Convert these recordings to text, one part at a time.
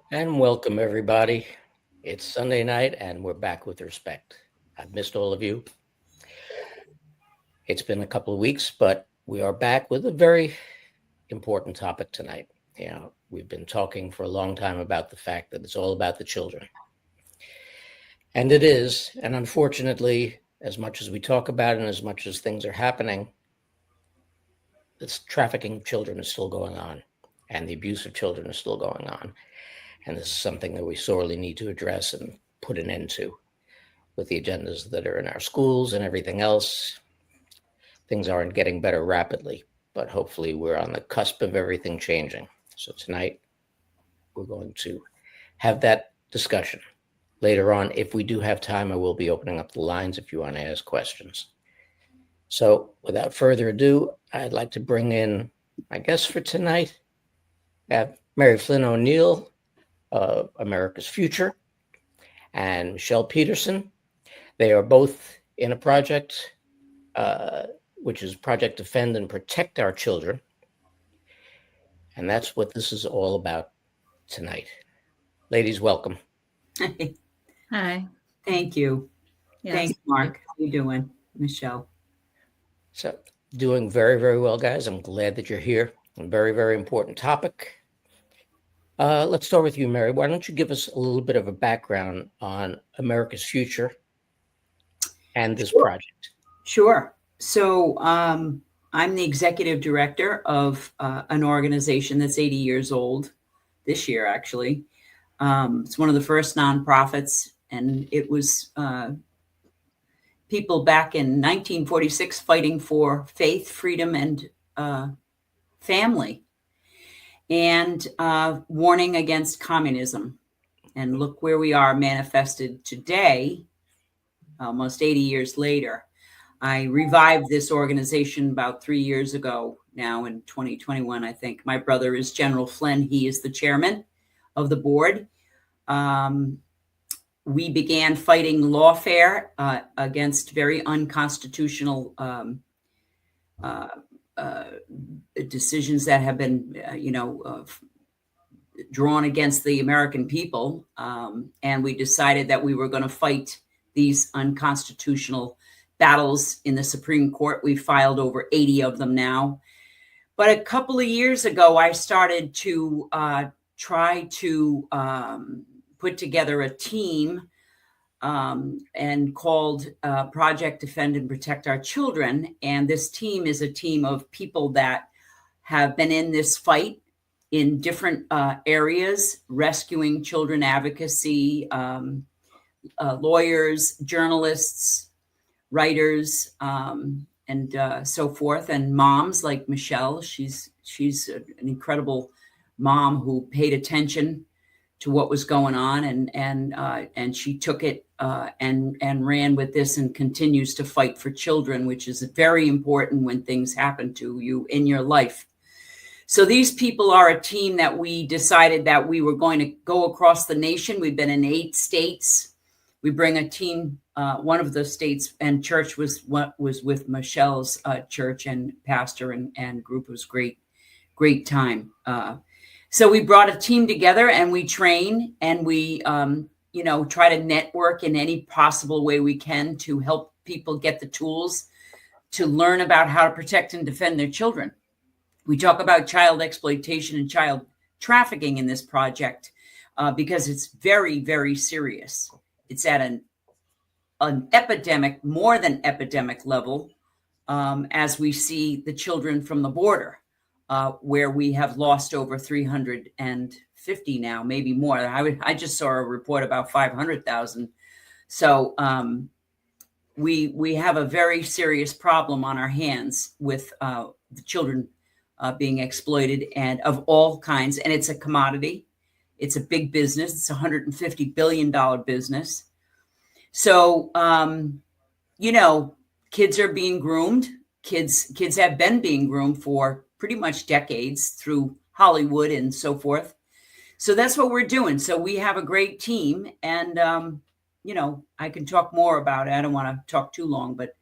And welcome, everybody. It's Sunday night, and we're back with respect. I've missed all of you. It's been a couple of weeks, but we are back with a very important topic tonight. We've been talking for a long time about the fact that it's all about the children. And it is. And unfortunately, as much as we talk about it and as much as things are happening, this trafficking of children is still going on, and the abuse of children is still going on. And this is something that we sorely need to address and put an end to. With the agendas that are in our schools and everything else, things aren't getting better rapidly, but hopefully we're on the cusp of everything changing. So tonight, we're going to have that discussion. Later on, if we do have time, I will be opening up the lines if you want to ask questions. So without further ado, I'd like to bring in my guest for tonight, Mary Flynn O'Neill, America's Future, and Michelle Peterson. They are both in a project, which is Project Defend and Protect Our Children. And that's what this is all about tonight. Ladies, welcome. Hi. Thank you. Yes. Thanks, Mark. How you doing, Michelle? So, doing very, very well, guys. I'm glad that you're here. A very, very important topic. Let's start with you, Mary. Why don't you give us a little bit of a background on America's Future and this project? Sure. So I'm the executive director of an organization that's 80 years old this year, actually. It's one of the first nonprofits, and it was people back in 1946 fighting for faith, freedom, and family, and warning against communism. And look where we are manifested today, almost 80 years later. I revived this organization about 3 years ago now in 2021, I think. My brother is General Flynn. He is the chairman of the board. We began fighting lawfare against very unconstitutional decisions that have been, drawn against the American people. And we decided that we were going to fight these unconstitutional battles in the Supreme Court. We filed over 80 of them now. But a couple of years ago, I started to try to put together a team and called Project Defend and Protect Our Children. And this team is a team of people that have been in this fight in different areas, rescuing children, advocacy, lawyers, journalists, writers, and so forth, and moms like Michelle. She's an incredible mom who paid attention to what was going on, and she took it and ran with this and continues to fight for children, which is very important when things happen to you in your life. So these people are a team that we decided that we were going to go across the nation. We've been in 8 states. We bring a team. One of the states and church was with Michelle's church and pastor and group. It was great time. So we brought a team together and we train and we, try to network in any possible way we can to help people get the tools to learn about how to protect and defend their children. We talk about child exploitation and child trafficking in this project because it's very, very serious. It's at an epidemic, more than epidemic level, as we see the children from the border, where we have lost over 350 now, maybe more. I just saw a report about 500,000. So we have a very serious problem on our hands with the children being exploited and of all kinds. And it's a commodity. It's a big business. It's a $150 billion business. So, kids are being groomed. Kids have been being groomed for pretty much decades through Hollywood and so forth. So that's what we're doing. So we have a great team, and, I can talk more about it. I don't want to talk too long, but,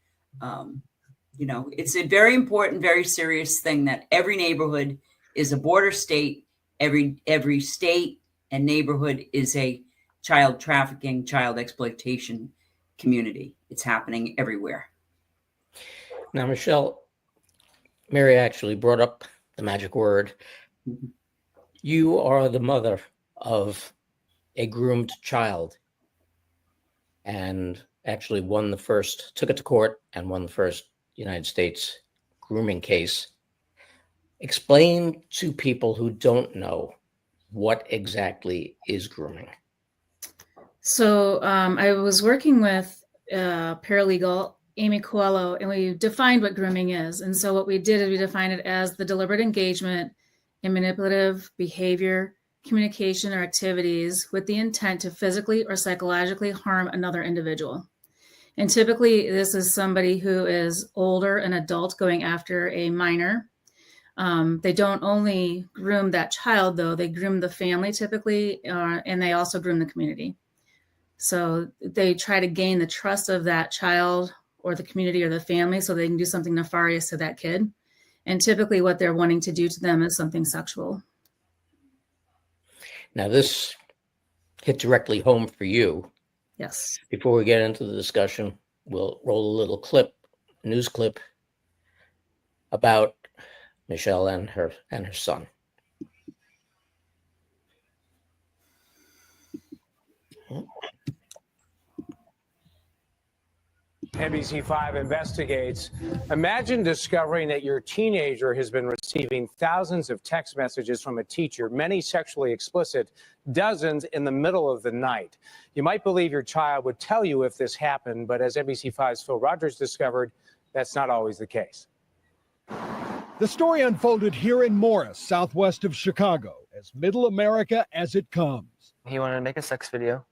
it's a very important, very serious thing that every neighborhood is a border state. Every state and neighborhood is a child trafficking, child exploitation community. It's happening everywhere. Now, Michelle, Mary actually brought up the magic word. Mhm. You are the mother of a groomed child and actually took it to court and won the first United States grooming case. Explain to people who don't know what exactly is grooming. So I was working with paralegal Amy Coelho, and we defined what grooming is. And so what we did is we defined it as the deliberate engagement in manipulative behavior, communication, or activities with the intent to physically or psychologically harm another individual. And typically, this is somebody who is older, an adult going after a minor. They don't only groom that child, though, they groom the family typically, and they also groom the community. So they try to gain the trust of that child or the community or the family so they can do something nefarious to that kid. And typically what they're wanting to do to them is something sexual. Now, this hit directly home for you. Yes. Before we get into the discussion, we'll roll a little news clip about Michelle and her son. NBC5 investigates. Imagine discovering that your teenager has been receiving thousands of text messages from a teacher, many sexually explicit, dozens in the middle of the night. You might believe your child would tell you if this happened, but as NBC5's Phil Rogers discovered, that's not always the case. The story unfolded here in Morris, southwest of Chicago, as middle America as it comes. He wanted to make a sex video,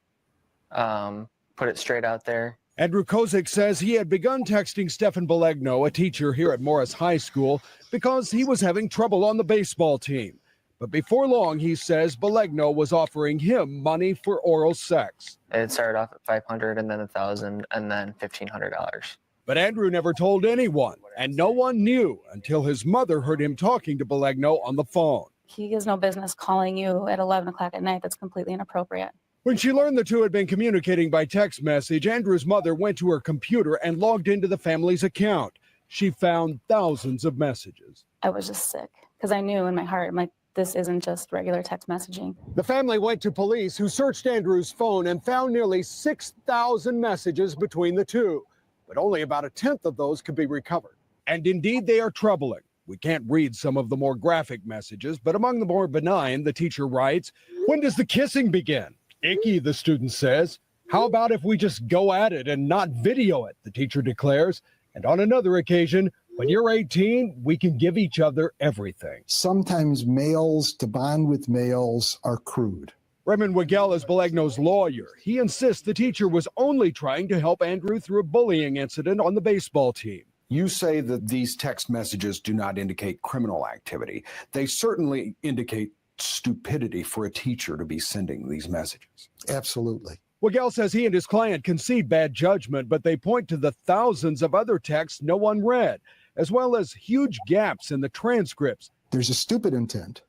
put it straight out there. Andrew Kozik says he had begun texting Stefan Belegno, a teacher here at Morris High School, because he was having trouble on the baseball team. But before long, he says Belegno was offering him money for oral sex. It started off at $500 and then $1,000 and then $1,500. But Andrew never told anyone, and no one knew until his mother heard him talking to Belegno on the phone. He has no business calling you at 11 o'clock at night. That's completely inappropriate. When she learned the two had been communicating by text message, Andrew's mother went to her computer and logged into the family's account. She found thousands of messages. I was just sick because I knew in my heart, I'm like, this isn't just regular text messaging. The family went to police, who searched Andrew's phone and found nearly 6,000 messages between the two. But only about a tenth of those could be recovered. And indeed, they are troubling. We can't read some of the more graphic messages, but among the more benign, the teacher writes, "When does the kissing begin?" "Icky," the student says. "How about if we just go at it and not video it?" the teacher declares. And on another occasion, "When you're 18, we can give each other everything." Sometimes males to bond with males are crude. Raymond Wigel is Belegno's lawyer. He insists the teacher was only trying to help Andrew through a bullying incident on the baseball team. You say that these text messages do not indicate criminal activity. They certainly indicate stupidity for a teacher to be sending these messages. Absolutely. Wigel says he and his client concede bad judgment, but they point to the thousands of other texts no one read, as well as huge gaps in the transcripts. There's a stupid intent,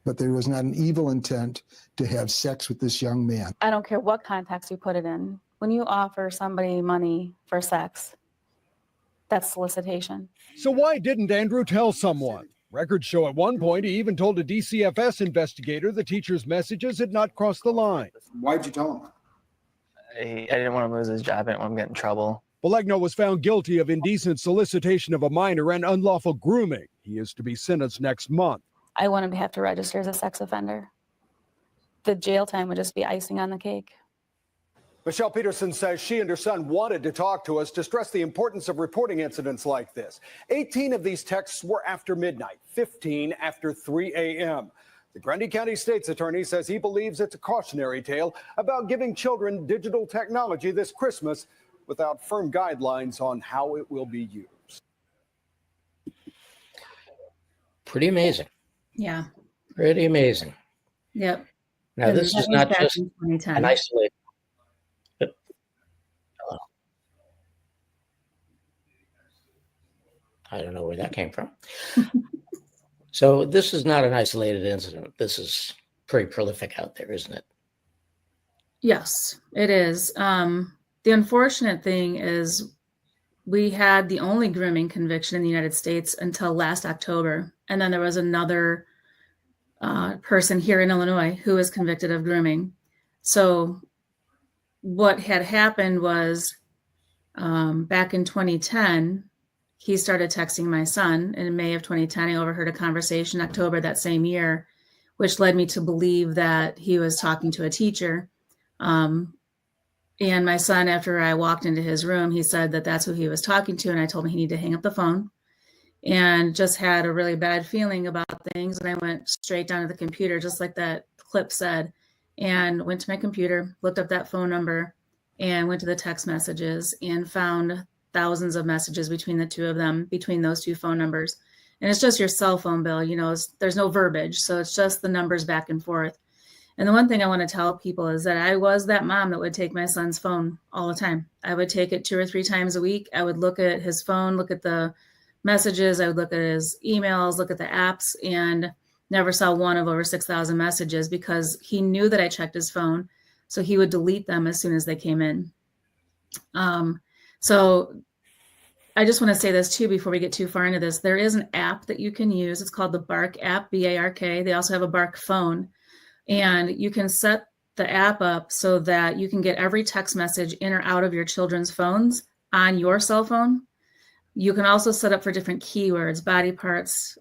but there was not an evil intent to have sex with this young man. I don't care what context you put it in. When you offer somebody money for sex, that's solicitation. So why didn't Andrew tell someone? Records show at one point he even told a DCFS investigator the teacher's messages had not crossed the line. Why'd you tell him? I didn't want to lose his job. I didn't want him to get in trouble. Belegno was found guilty of indecent solicitation of a minor and unlawful grooming. He is to be sentenced next month. I want him to have to register as a sex offender. The jail time would just be icing on the cake. Michelle Peterson says she and her son wanted to talk to us to stress the importance of reporting incidents like this. 18 of these texts were after midnight, 15 after 3 a.m. The Grundy County State's attorney says he believes it's a cautionary tale about giving children digital technology this Christmas without firm guidelines on how it will be used. Pretty amazing. Yeah. Pretty amazing. Yep. Now, And this that is was not back just in 2010. an isolated. I don't know where that came from. So this is not an isolated incident. This is pretty prolific out there, isn't it? Yes, it is. The unfortunate thing is we had the only grooming conviction in the United States until last October. And then there was another person here in Illinois who was convicted of grooming. So what had happened was back in 2010, he started texting my son. In May of 2010, I overheard a conversation in October that same year, which led me to believe that he was talking to a teacher. And my son, after I walked into his room, he said that that's who he was talking to. And I told him he needed to hang up the phone, and just had a really bad feeling about things. And I went straight down to the computer, just like that clip said, and went to my computer, looked up that phone number, and went to the text messages and found thousands of messages between the two of them, between those two phone numbers. And it's just your cell phone bill, there's no verbiage. So it's just the numbers back and forth. And the one thing I want to tell people is that I was that mom that would take my son's phone all the time. I would take it 2 or 3 times a week. I would look at his phone, look at the messages. I would look at his emails, look at the apps, and never saw one of over 6,000 messages, because he knew that I checked his phone. So he would delete them as soon as they came in. So I just want to say this too, before we get too far into this. There is an app that you can use. It's called the Bark app, B-A-R-K. They also have a Bark phone. And you can set the app up so that you can get every text message in or out of your children's phones on your cell phone. You can also set up for different keywords, body parts,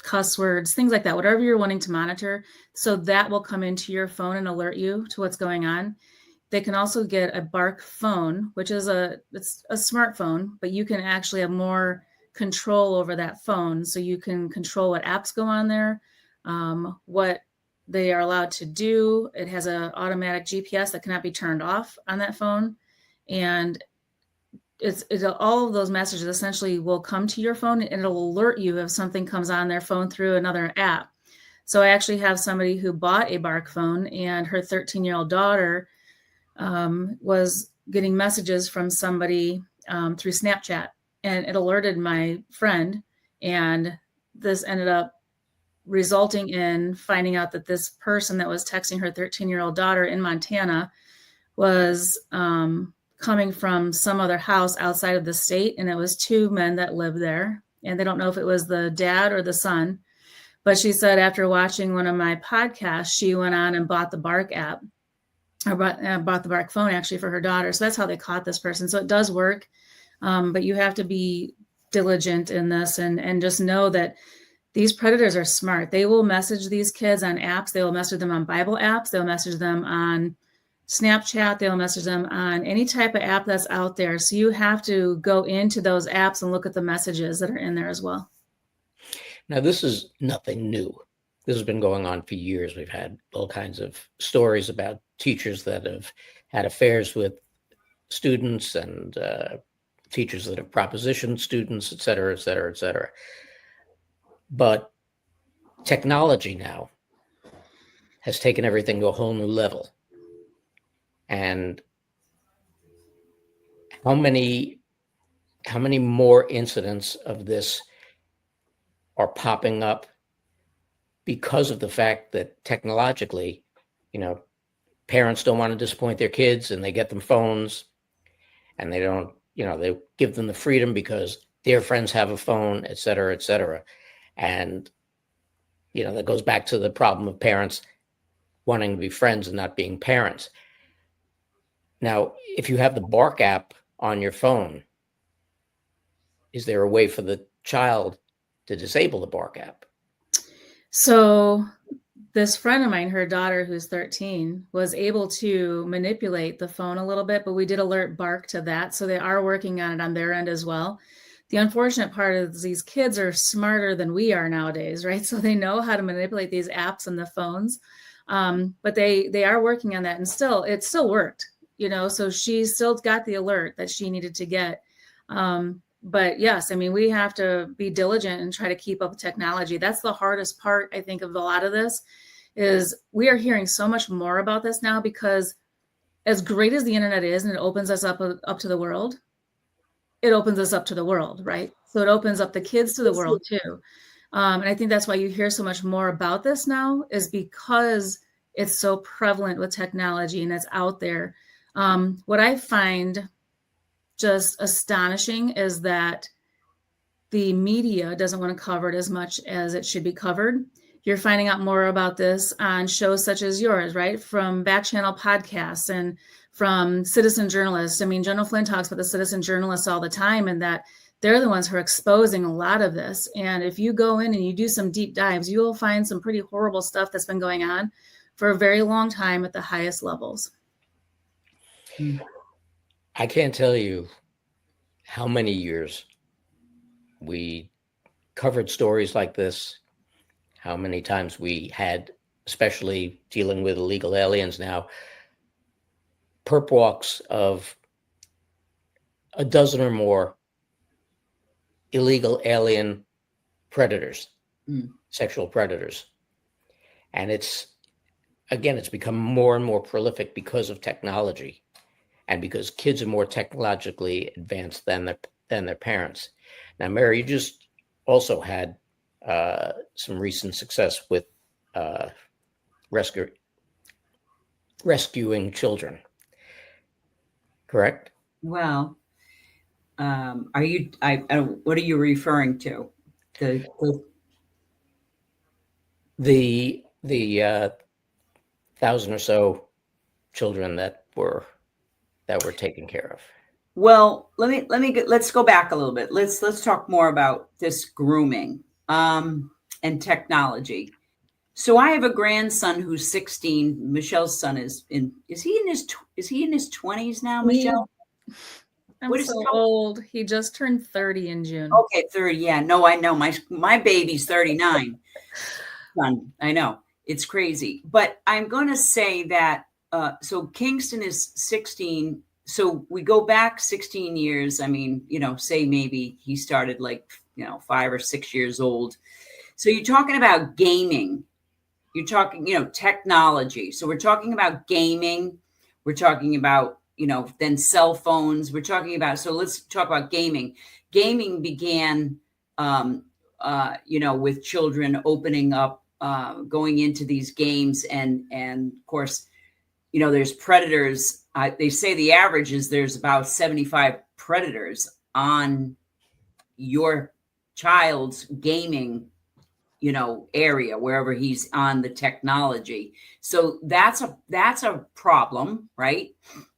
cuss words, things like that, whatever you're wanting to monitor. So that will come into your phone and alert you to what's going on. They can also get a Bark phone, which is it's a smartphone, but you can actually have more control over that phone. So you can control what apps go on there, what they are allowed to do. It has an automatic GPS that cannot be turned off on that phone. And all of those messages essentially will come to your phone, and it'll alert you if something comes on their phone through another app. So I actually have somebody who bought a Bark phone, and her 13-year-old daughter was getting messages from somebody through Snapchat, and it alerted my friend. And this ended up resulting in finding out that this person that was texting her 13-year-old daughter in Montana was coming from some other house outside of the state. And it was 2 men that lived there. And they don't know if it was the dad or the son. But she said after watching one of my podcasts, she went on and bought the Bark app, or bought the Bark phone actually for her daughter. So that's how they caught this person. So it does work. But you have to be diligent in this, and just know that these predators are smart. They will message these kids on apps. They will message them on Bible apps. They'll message them on Snapchat. They'll message them on any type of app that's out there. So you have to go into those apps and look at the messages that are in there as well. Now, this is nothing new. This has been going on for years. We've had all kinds of stories about teachers that have had affairs with students, and teachers that have propositioned students, et cetera, et cetera, et cetera. But technology now has taken everything to a whole new level. And how many more incidents of this are popping up because of the fact that technologically, parents don't want to disappoint their kids, and they get them phones, and they don't, they give them the freedom because their friends have a phone, et cetera, et cetera. And, that goes back to the problem of parents wanting to be friends and not being parents. Now, if you have the Bark app on your phone, is there a way for the child to disable the Bark app? So this friend of mine, her daughter, who's 13, was able to manipulate the phone a little bit, but we did alert Bark to that. So they are working on it on their end as well. The unfortunate part is these kids are smarter than we are nowadays, right? So they know how to manipulate these apps and the phones, but they are working on that, and it still worked, so she still got the alert that she needed to get. But yes, we have to be diligent and try to keep up with technology. That's the hardest part, I think, of a lot of this, is we are hearing so much more about this now, because as great as the internet is, and it opens us up to the world, it opens us up to the world, right? So it opens up the kids to the world too. And I think that's why you hear so much more about this now, is because it's so prevalent with technology and it's out there. What I find just astonishing is that the media doesn't want to cover it as much as it should be covered. You're finding out more about this on shows such as yours, right? From back channel podcasts and from citizen journalists. I mean, General Flynn talks about the citizen journalists all the time, and that they're the ones who are exposing a lot of this. And if you go in and you do some deep dives, you will find some pretty horrible stuff that's been going on for a very long time at the highest levels. I can't tell you how many years we covered stories like this, how many times we had, especially dealing with illegal aliens now, perp walks of a dozen or more illegal alien predators, sexual predators. And it's become more and more prolific because of technology and because kids are more technologically advanced than their parents. Now, Mary, you just also had some recent success with rescuing children, correct? Well, what are you referring to? The 1,000 or so children that were taken care of. Well, let's go back a little bit. Let's talk more about this grooming and technology. So I have a grandson who's 16. Michelle's son is he in his 20s now, Michelle? I'm so old. He just turned 30 in June. Okay, 30. Yeah, no, I know. My baby's 39. Son, I know. It's crazy. But I'm going to say that, so Kingston is 16. So we go back 16 years. I mean, say maybe he started 5 or 6 years old. So you're talking about gaming. You're talking, technology. So we're talking about gaming. We're talking about, then cell phones. We're talking about, so let's talk about gaming. Gaming began, with children opening up, going into these games. And of course, there's predators. They say the average is there's about 75 predators on your child's gaming, area, wherever he's on the technology. So that's a problem, right?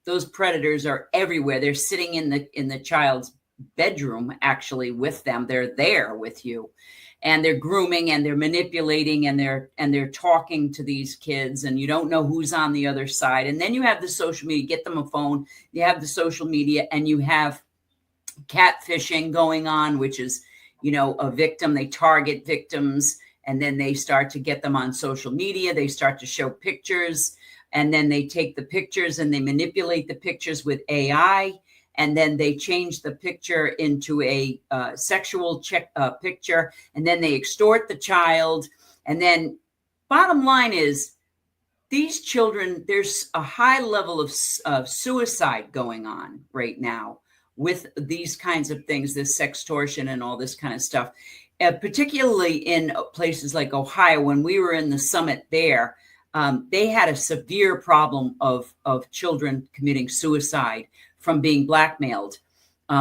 Those predators are everywhere. They're sitting in the child's bedroom, actually, with them. They're there with you, and they're grooming and they're manipulating and they're talking to these kids, and you don't know who's on the other side. And then you have the social media. Get them a phone. You have the social media, and you have catfishing going on, which is, a victim. They target victims, and then they start to get them on social media. They start to show pictures, and then they take the pictures and they manipulate the pictures with AI. And then they change the picture into a sexual picture, and then they extort the child. And then bottom line is, these children, there's a high level of suicide going on right now with these kinds of things, this sextortion and all this kind of stuff, particularly in places like Ohio. When we were in the summit there, they had a severe problem of children committing suicide from being blackmailed,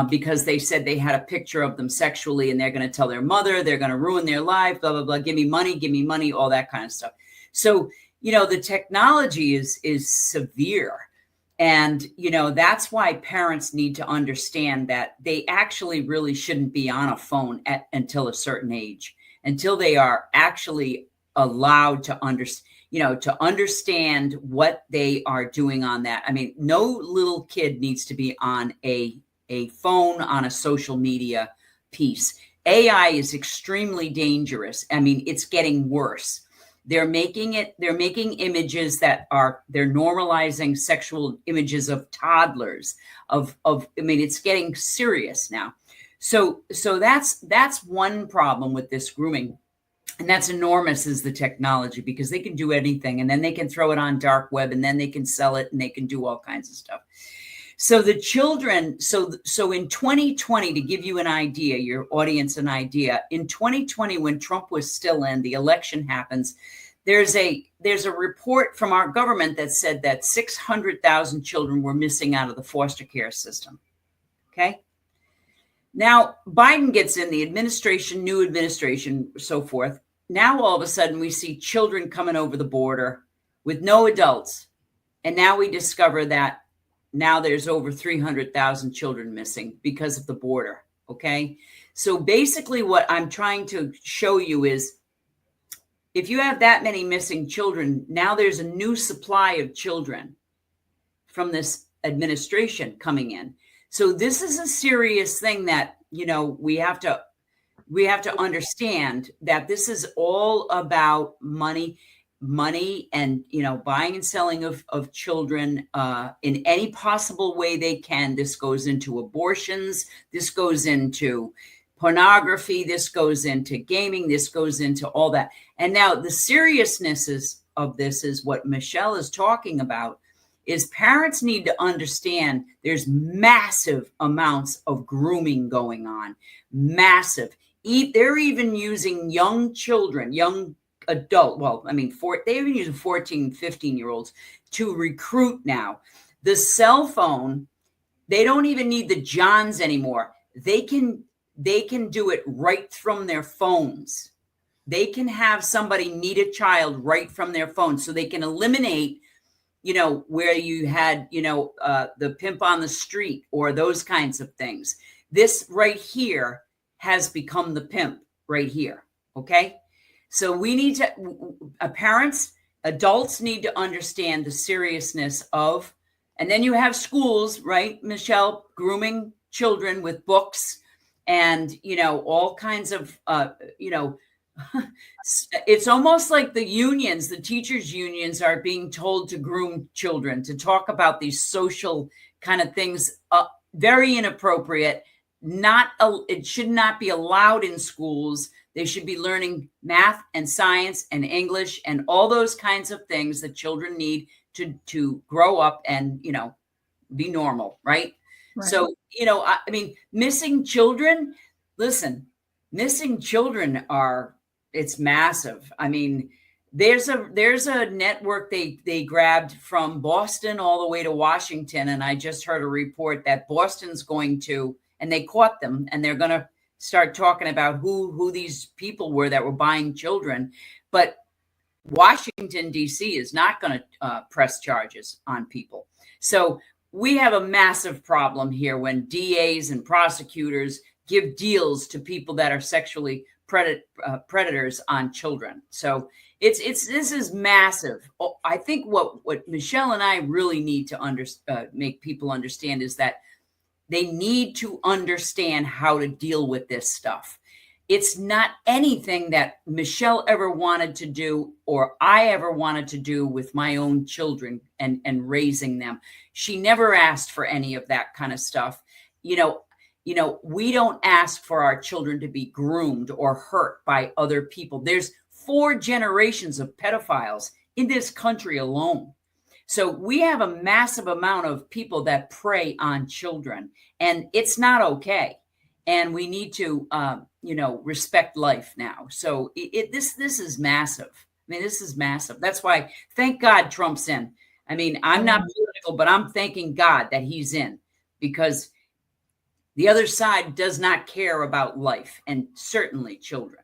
because they said they had a picture of them sexually, and they're going to tell their mother, they're going to ruin their life, blah, blah, blah, give me money, all that kind of stuff. So, the technology is severe. And, that's why parents need to understand that they actually really shouldn't be on a phone until a certain age, until they are actually allowed to understand what they are doing on that. I mean, no little kid needs to be on a phone, on a social media piece. AI is extremely dangerous. I mean, it's getting worse. They're making images they're normalizing sexual images of toddlers, it's getting serious now. So that's one problem with this grooming. And that's enormous, is the technology, because they can do anything, and then they can throw it on dark web, and then they can sell it, and they can do all kinds of stuff. So the children, so in 2020, to give you an idea, your audience an idea, in 2020, when Trump was still in, the election happens, there's a report from our government that said that 600,000 children were missing out of the foster care system. Okay. Now Biden gets in, the administration, new administration, so forth. Now all of a sudden we see children coming over the border with no adults. And now we discover that now there's over 300,000 children missing because of the border. Okay. So basically what I'm trying to show you is, if you have that many missing children, now there's a new supply of children from this administration coming in. So this is a serious thing that, you know, we have to understand that this is all about money and, you know, buying and selling of children in any possible way they can. This goes into abortions. This goes into pornography. This goes into gaming. This goes into all that. And now the seriousness of this is what Michelle is talking about, is parents need to understand there's massive amounts of grooming going on. Massive. They're even using young children, young adult. Well, I mean, they're even using 14, 15-year-olds to recruit now. The cell phone, they don't even need the Johns anymore. They can do it right from their phones. They can have somebody meet a child right from their phone, so they can eliminate, you know, where you had, you know, the pimp on the street or those kinds of things. This right here has become the pimp right here. Okay. So we need to, parents, adults need to understand the seriousness of, and then you have schools, right, Michelle, grooming children with books and, you know, all kinds of, you know, it's almost like the unions, the teachers' unions are being told to groom children, to talk about these social kind of things, very inappropriate. It should not be allowed in schools. They should be learning math and science and English and all those kinds of things that children need to grow up and, you know, be normal, right? So, you know, I mean, missing children, listen, missing children it's massive. I mean, there's a network they grabbed from Boston all the way to Washington. And I just heard a report that Boston's going to, and they caught them, and they're going to start talking about who these people were that were buying children. But Washington, D.C. is not going to press charges on people. So we have a massive problem here when DAs and prosecutors give deals to people that are sexually predators on children. So this is massive. I think what Michelle and I really need to make people understand is that they need to understand how to deal with this stuff. It's not anything that Michelle ever wanted to do or I ever wanted to do with my own children and raising them. She never asked for any of that kind of stuff. You know, we don't ask for our children to be groomed or hurt by other people. There's 4 generations of pedophiles in this country alone. So we have a massive amount of people that prey on children, and it's not okay. And we need to, you know, respect life now. So this is massive. I mean, this is massive. That's why, thank God Trump's in. I mean, I'm not political, but I'm thanking God that he's in, because the other side does not care about life, and certainly children.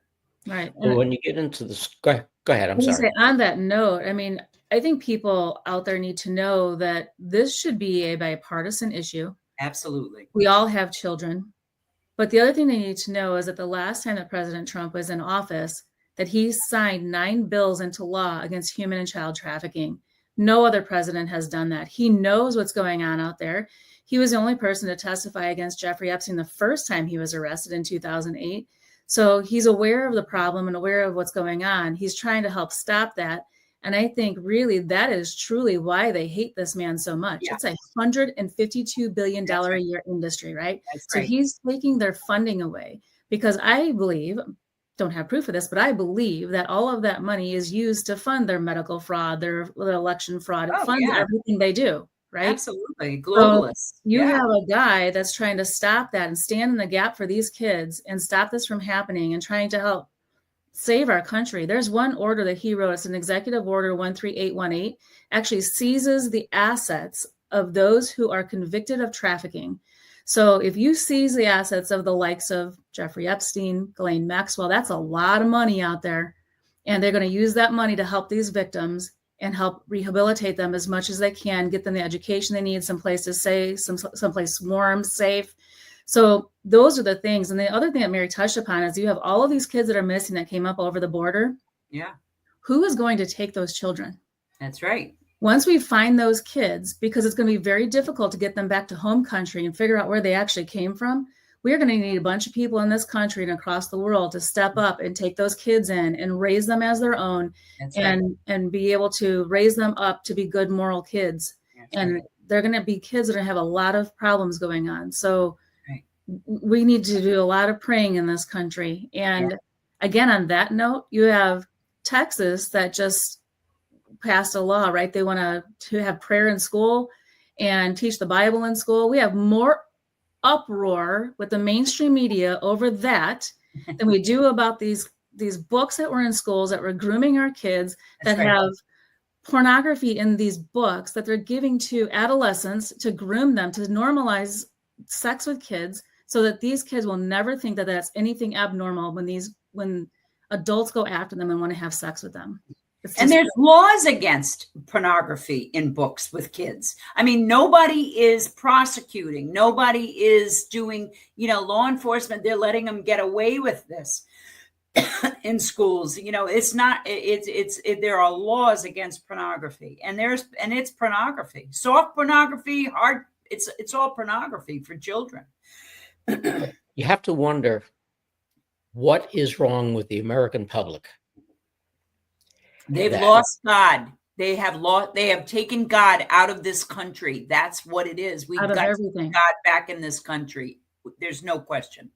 Right. Well, when you get into this, go ahead. I'm sorry. On that note, I mean, I think people out there need to know that this should be a bipartisan issue. Absolutely. We all have children. But the other thing they need to know is that the last time that President Trump was in office, that he signed 9 bills into law against human and child trafficking. No other president has done that. He knows what's going on out there. He was the only person to testify against Jeffrey Epstein the first time he was arrested in 2008. So he's aware of the problem and aware of what's going on. He's trying to help stop that. And I think really that is truly why they hate this man so much. Yeah. It's a $152 billion a year industry, right? So he's taking their funding away, because I believe, don't have proof of this, but I believe that all of that money is used to fund their medical fraud, their election fraud. It funds everything they do, right? Absolutely. So Globalists. you Yeah. have a guy that's trying to stop that and stand in the gap for these kids and stop this from happening and trying to help save our country. There's one order that he wrote. It's an executive order 13818, actually seizes the assets of those who are convicted of trafficking. So if you seize the assets of the likes of Jeffrey Epstein, Ghislaine Maxwell, that's a lot of money out there. And they're going to use that money to help these victims and help rehabilitate them as much as they can, get them the education they need, someplace to stay, someplace warm, safe. So those are the things. And the other thing that Mary touched upon is you have all of these kids that are missing that came up over the border. Yeah. Who is going to take those children? That's right. Once we find those kids, because it's going to be very difficult to get them back to home country and figure out where they actually came from, we're going to need a bunch of people in this country and across the world to step up and take those kids in and raise them as their own. That's and be able to raise them up to be good moral kids. That's and right. they're going to be kids that are going to have a lot of problems going on. So Right. we need to do a lot of praying in this country. And again, on that note, you have Texas that just passed a law, right? They want to have prayer in school and teach the Bible in school. We have more uproar with the mainstream media over that than we do about these books that were in schools that were grooming our kids, That's that right. have pornography in these books that they're giving to adolescents to groom them, to normalize sex with kids, so that these kids will never think that that's anything abnormal when adults go after them and want to have sex with them. And there's laws against pornography in books with kids. I mean, nobody is prosecuting. Nobody is doing, law enforcement. They're letting them get away with this in schools. It's not, there are laws against pornography, and it's pornography, soft pornography, hard. It's all pornography for children. You have to wonder what is wrong with the American public. They've lost God. They have taken God out of this country. That's what it is. We've got everything. God back in this country. There's no question.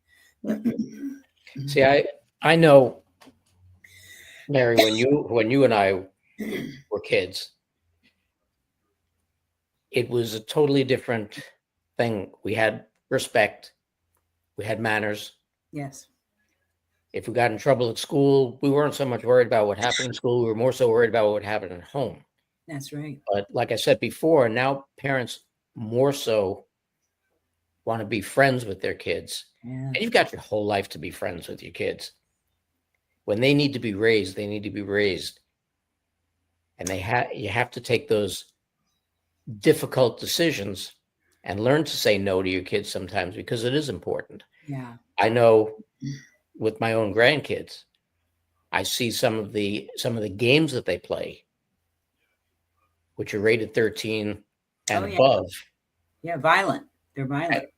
See, I know, Mary, when you and I were kids, it was a totally different thing. We had respect. We had manners. Yes. If we got in trouble at school, we weren't so much worried about what happened in school. We were more so worried about what happened at home. That's right. But like I said before, now parents more so want to be friends with their kids. Yeah. And you've got your whole life to be friends with your kids. When they need to be raised, they need to be raised. And you have to take those difficult decisions and learn to say no to your kids sometimes, because it is important. Yeah. I know with my own grandkids, I see some of the games that they play, which are rated 13 and above. Yeah, violent. They're violent.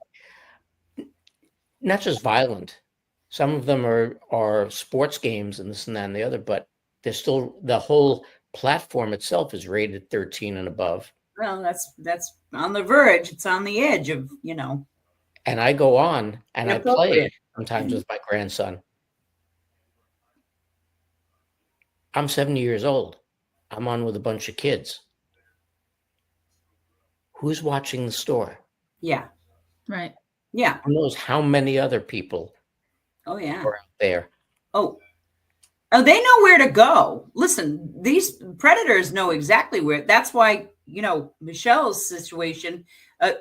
Not just violent. Some of them are sports games and this and that and the other, but they're still, the whole platform itself is rated 13 and above. Well, that's on the verge. It's on the edge of, And I go on and I play sometimes with my grandson. I'm 70 years old. I'm on with a bunch of kids. Who's watching the store? Yeah. Right. Yeah. Who knows how many other people are out there? Oh, they know where to go. Listen, these predators know exactly where. That's why, Michelle's situation,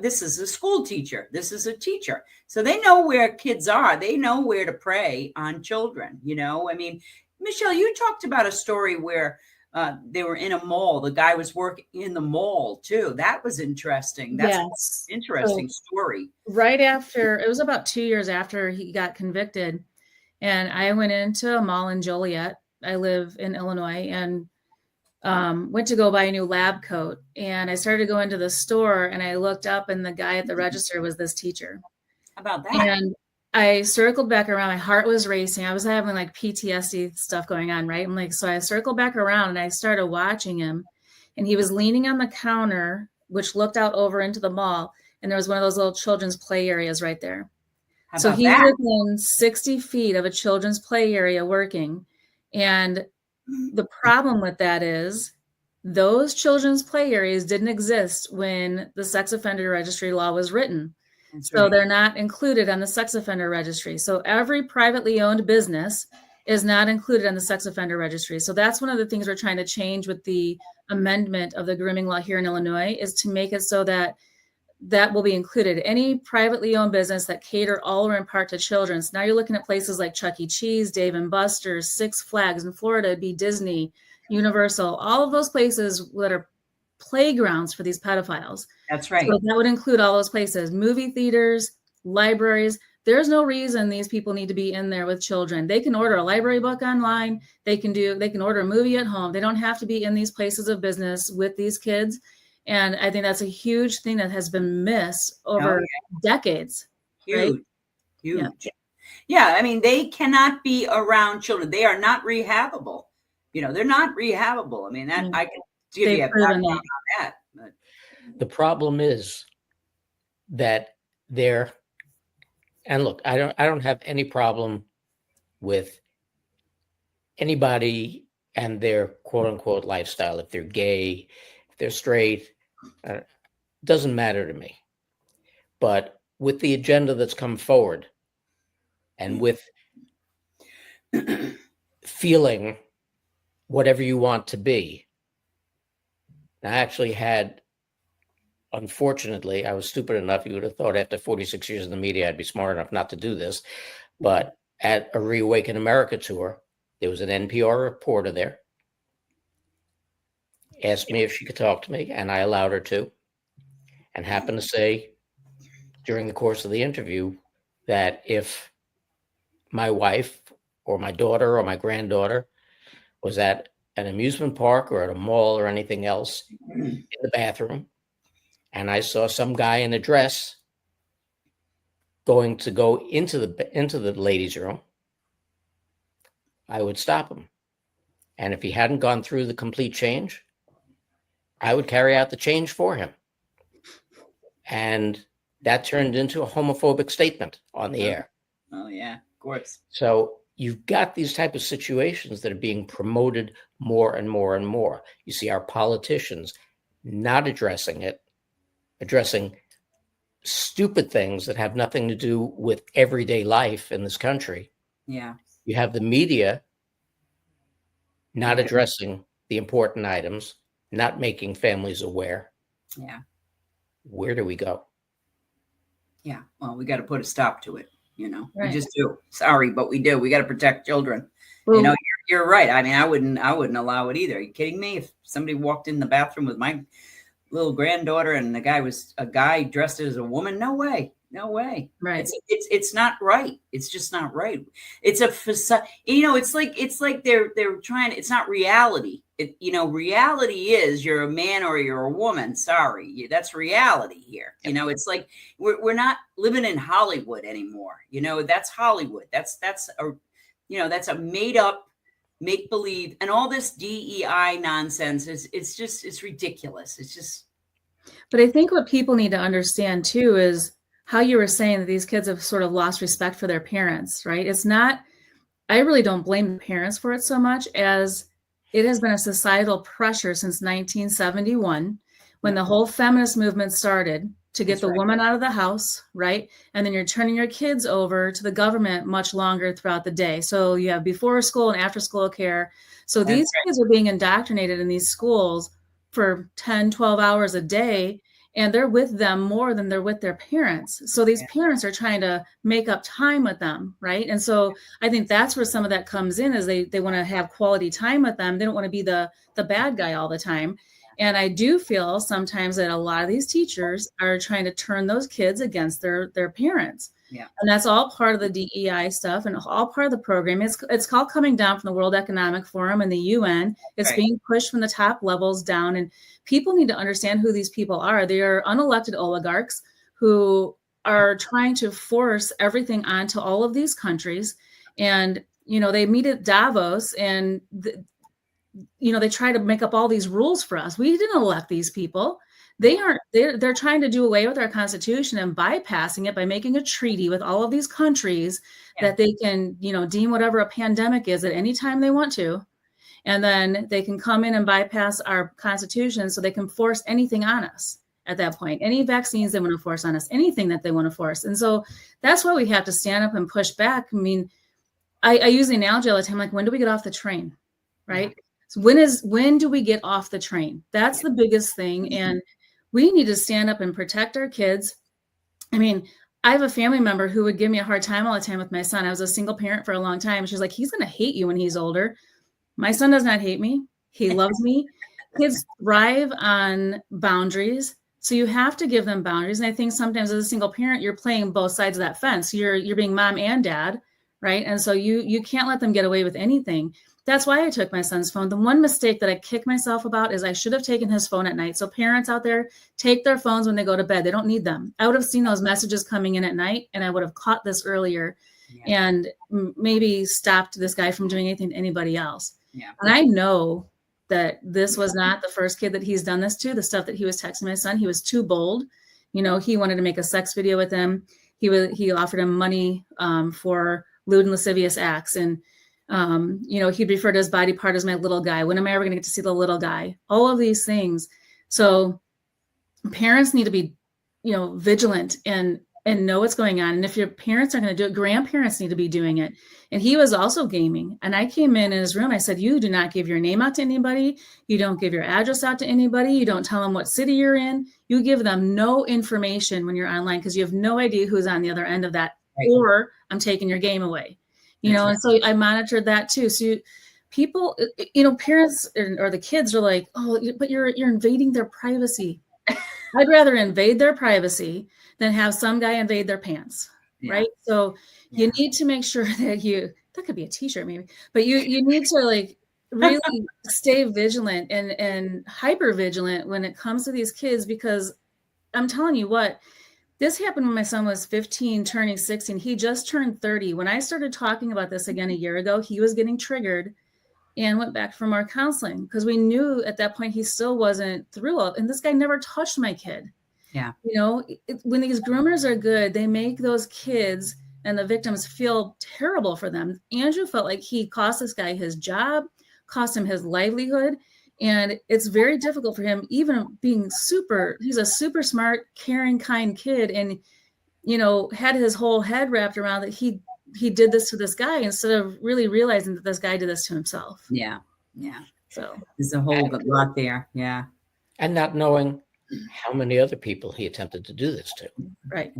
this is a school teacher. This is a teacher. So they know where kids are. They know where to prey on children. I mean, Michelle, you talked about a story where they were in a mall. The guy was working in the mall too. That was interesting. That's an interesting story. Right after, it was about 2 years after he got convicted, and I went into a mall in Joliet. I live in Illinois, and went to go buy a new lab coat. And I started to go into the store, and I looked up, and the guy at the register was this teacher. How about that? And I circled back around. My heart was racing. I was having like PTSD stuff going on, right? I'm like, so I circled back around and I started watching him, and he was leaning on the counter, which looked out over into the mall. And there was one of those little children's play areas right there. So he was within 60 feet of a children's play area working. And the problem with that is those children's play areas didn't exist when the sex offender registry law was written. That's So right. they're not included on the sex offender registry. So every privately owned business is not included on the sex offender registry. So that's one of the things we're trying to change with the amendment of the grooming law here in Illinois, is to make it so that that will be included. Any privately owned business that cater all or in part to children. So now you're looking at places like Chuck E. Cheese, Dave and Buster's, Six Flags in Florida, it'd be Disney, Universal, all of those places that are playgrounds for these pedophiles. That's right. So that would include all those places, movie theaters, libraries. There's no reason these people need to be in there with children. They can order a library book online. They can order a movie at home. They don't have to be in these places of business with these kids. And I think that's a huge thing that has been missed over decades. Huge, right? huge. Yeah, I mean, they cannot be around children. They are not rehabable. They're not rehabable. I mean, that I can give you a background on that. But. The problem is that and look, I don't have any problem with anybody and their quote unquote lifestyle. If they're gay, if they're straight, doesn't matter to me. But with the agenda that's come forward, and with feeling whatever you want to be, I actually had, unfortunately, I was stupid enough, you would have thought after 46 years in the media, I'd be smart enough not to do this. But at a Reawaken America tour, there was an NPR reporter there, asked me if she could talk to me, and I allowed her to, and happened to say during the course of the interview that if my wife or my daughter or my granddaughter was at an amusement park or at a mall or anything else in the bathroom, and I saw some guy in a dress going to go into the ladies' room, I would stop him. And if he hadn't gone through the complete change, I would carry out the change for him. And that turned into a homophobic statement on the air. Oh, yeah, of course. So you've got these type of situations that are being promoted more and more and more. You see our politicians not addressing it, addressing stupid things that have nothing to do with everyday life in this country. Yeah. You have the media not addressing the important items, not making families aware. Yeah. Where do we go? Yeah. Well, we got to put a stop to it. Right. We just do. Sorry, but we do. We got to protect children. Well, You're right. I mean, I wouldn't allow it either. Are you kidding me? If somebody walked in the bathroom with my little granddaughter and the guy was a guy dressed as a woman, no way. Right. It's not right. It's just not right. It's a facade. It's like they're trying. It's not reality. Reality is you're a man or you're a woman. Sorry, that's reality here. It's like we're not living in Hollywood anymore. That's Hollywood. That's a made up, make believe, and all this DEI nonsense it's ridiculous. It's just. But I think what people need to understand too is how you were saying that these kids have sort of lost respect for their parents, right? It's not, I really don't blame the parents for it so much as it has been a societal pressure since 1971 when the whole feminist movement started to get the woman out of the house, right? And then you're turning your kids over to the government much longer throughout the day. So you have before school and after school care. So these kids are being indoctrinated in these schools for 10, 12 hours a day. And they're with them more than they're with their parents. So these parents are trying to make up time with them, right? And so I think that's where some of that comes in, is they want to have quality time with them. They don't want to be the bad guy all the time. And I do feel sometimes that a lot of these teachers are trying to turn those kids against their parents. Yeah. And that's all part of the DEI stuff and all part of the program. It's called Coming Down from the World Economic Forum and the UN. It's being pushed from the top levels down. And people need to understand who these people are. They are unelected oligarchs who are trying to force everything onto all of these countries. And, they meet at Davos and, they try to make up all these rules for us. We didn't elect these people. They're trying to do away with our Constitution and bypassing it by making a treaty with all of these countries that they can, deem whatever a pandemic is at any time they want to. And then they can come in and bypass our Constitution so they can force anything on us at that point. Any vaccines they want to force on us, anything that they want to force. And so that's why we have to stand up and push back. I mean, I use the analogy all the time, like, when do we get off the train, right? So when do we get off the train? That's the biggest thing. And we need to stand up and protect our kids. I mean, I have a family member who would give me a hard time all the time with my son. I was a single parent for a long time. She's like, he's going to hate you when he's older. My son does not hate me. He loves me. Kids thrive on boundaries. So you have to give them boundaries. And I think sometimes as a single parent, you're playing both sides of that fence. You're being mom and dad, right? And so you can't let them get away with anything. That's why I took my son's phone. The one mistake that I kick myself about is I should have taken his phone at night. So parents out there, take their phones when they go to bed. They don't need them. I would have seen those messages coming in at night, and I would have caught this earlier and maybe stopped this guy from doing anything to anybody else. Yeah. And I know that this was not the first kid that he's done this to. The stuff that he was texting my son, he was too bold. You know, he wanted to make a sex video with him. He offered him money for lewd and lascivious acts. And you know, he'd refer to his body part as my little guy. When am I ever going to get to see the little guy? All of these things. So parents need to be, you know, vigilant and know what's going on. And if your parents are going to do it, grandparents need to be doing it. And he was also gaming. And I came in his room. I said, you do not give your name out to anybody. You don't give your address out to anybody. You don't tell them what city you're in. You give them no information when you're online, because you have no idea who's on the other end of that, or I'm taking your game away. You know, and so I monitored that too. So people, you know, parents or the kids are like, oh, but you're invading their privacy. I'd rather invade their privacy than have some guy invade their pants, right? So you need to make sure that that could be a t-shirt maybe, but you need to like really stay vigilant and hyper vigilant when it comes to these kids, because I'm telling you what, this happened when my son was 15, turning 16. He just turned 30. When I started talking about this again a year ago, he was getting triggered and went back for more counseling, because we knew at that point he still wasn't through it. And this guy never touched my kid. Yeah. You know, when these groomers are good, they make those kids and the victims feel terrible for them. Andrew felt like he cost this guy his job, cost him his livelihood. And it's very difficult for him, even being he's a super smart, caring, kind kid. And, you know, had his whole head wrapped around that he did this to this guy instead of really realizing that this guy did this to himself. Yeah. Yeah. So there's a whole lot there. Yeah. And not knowing how many other people he attempted to do this to. Right.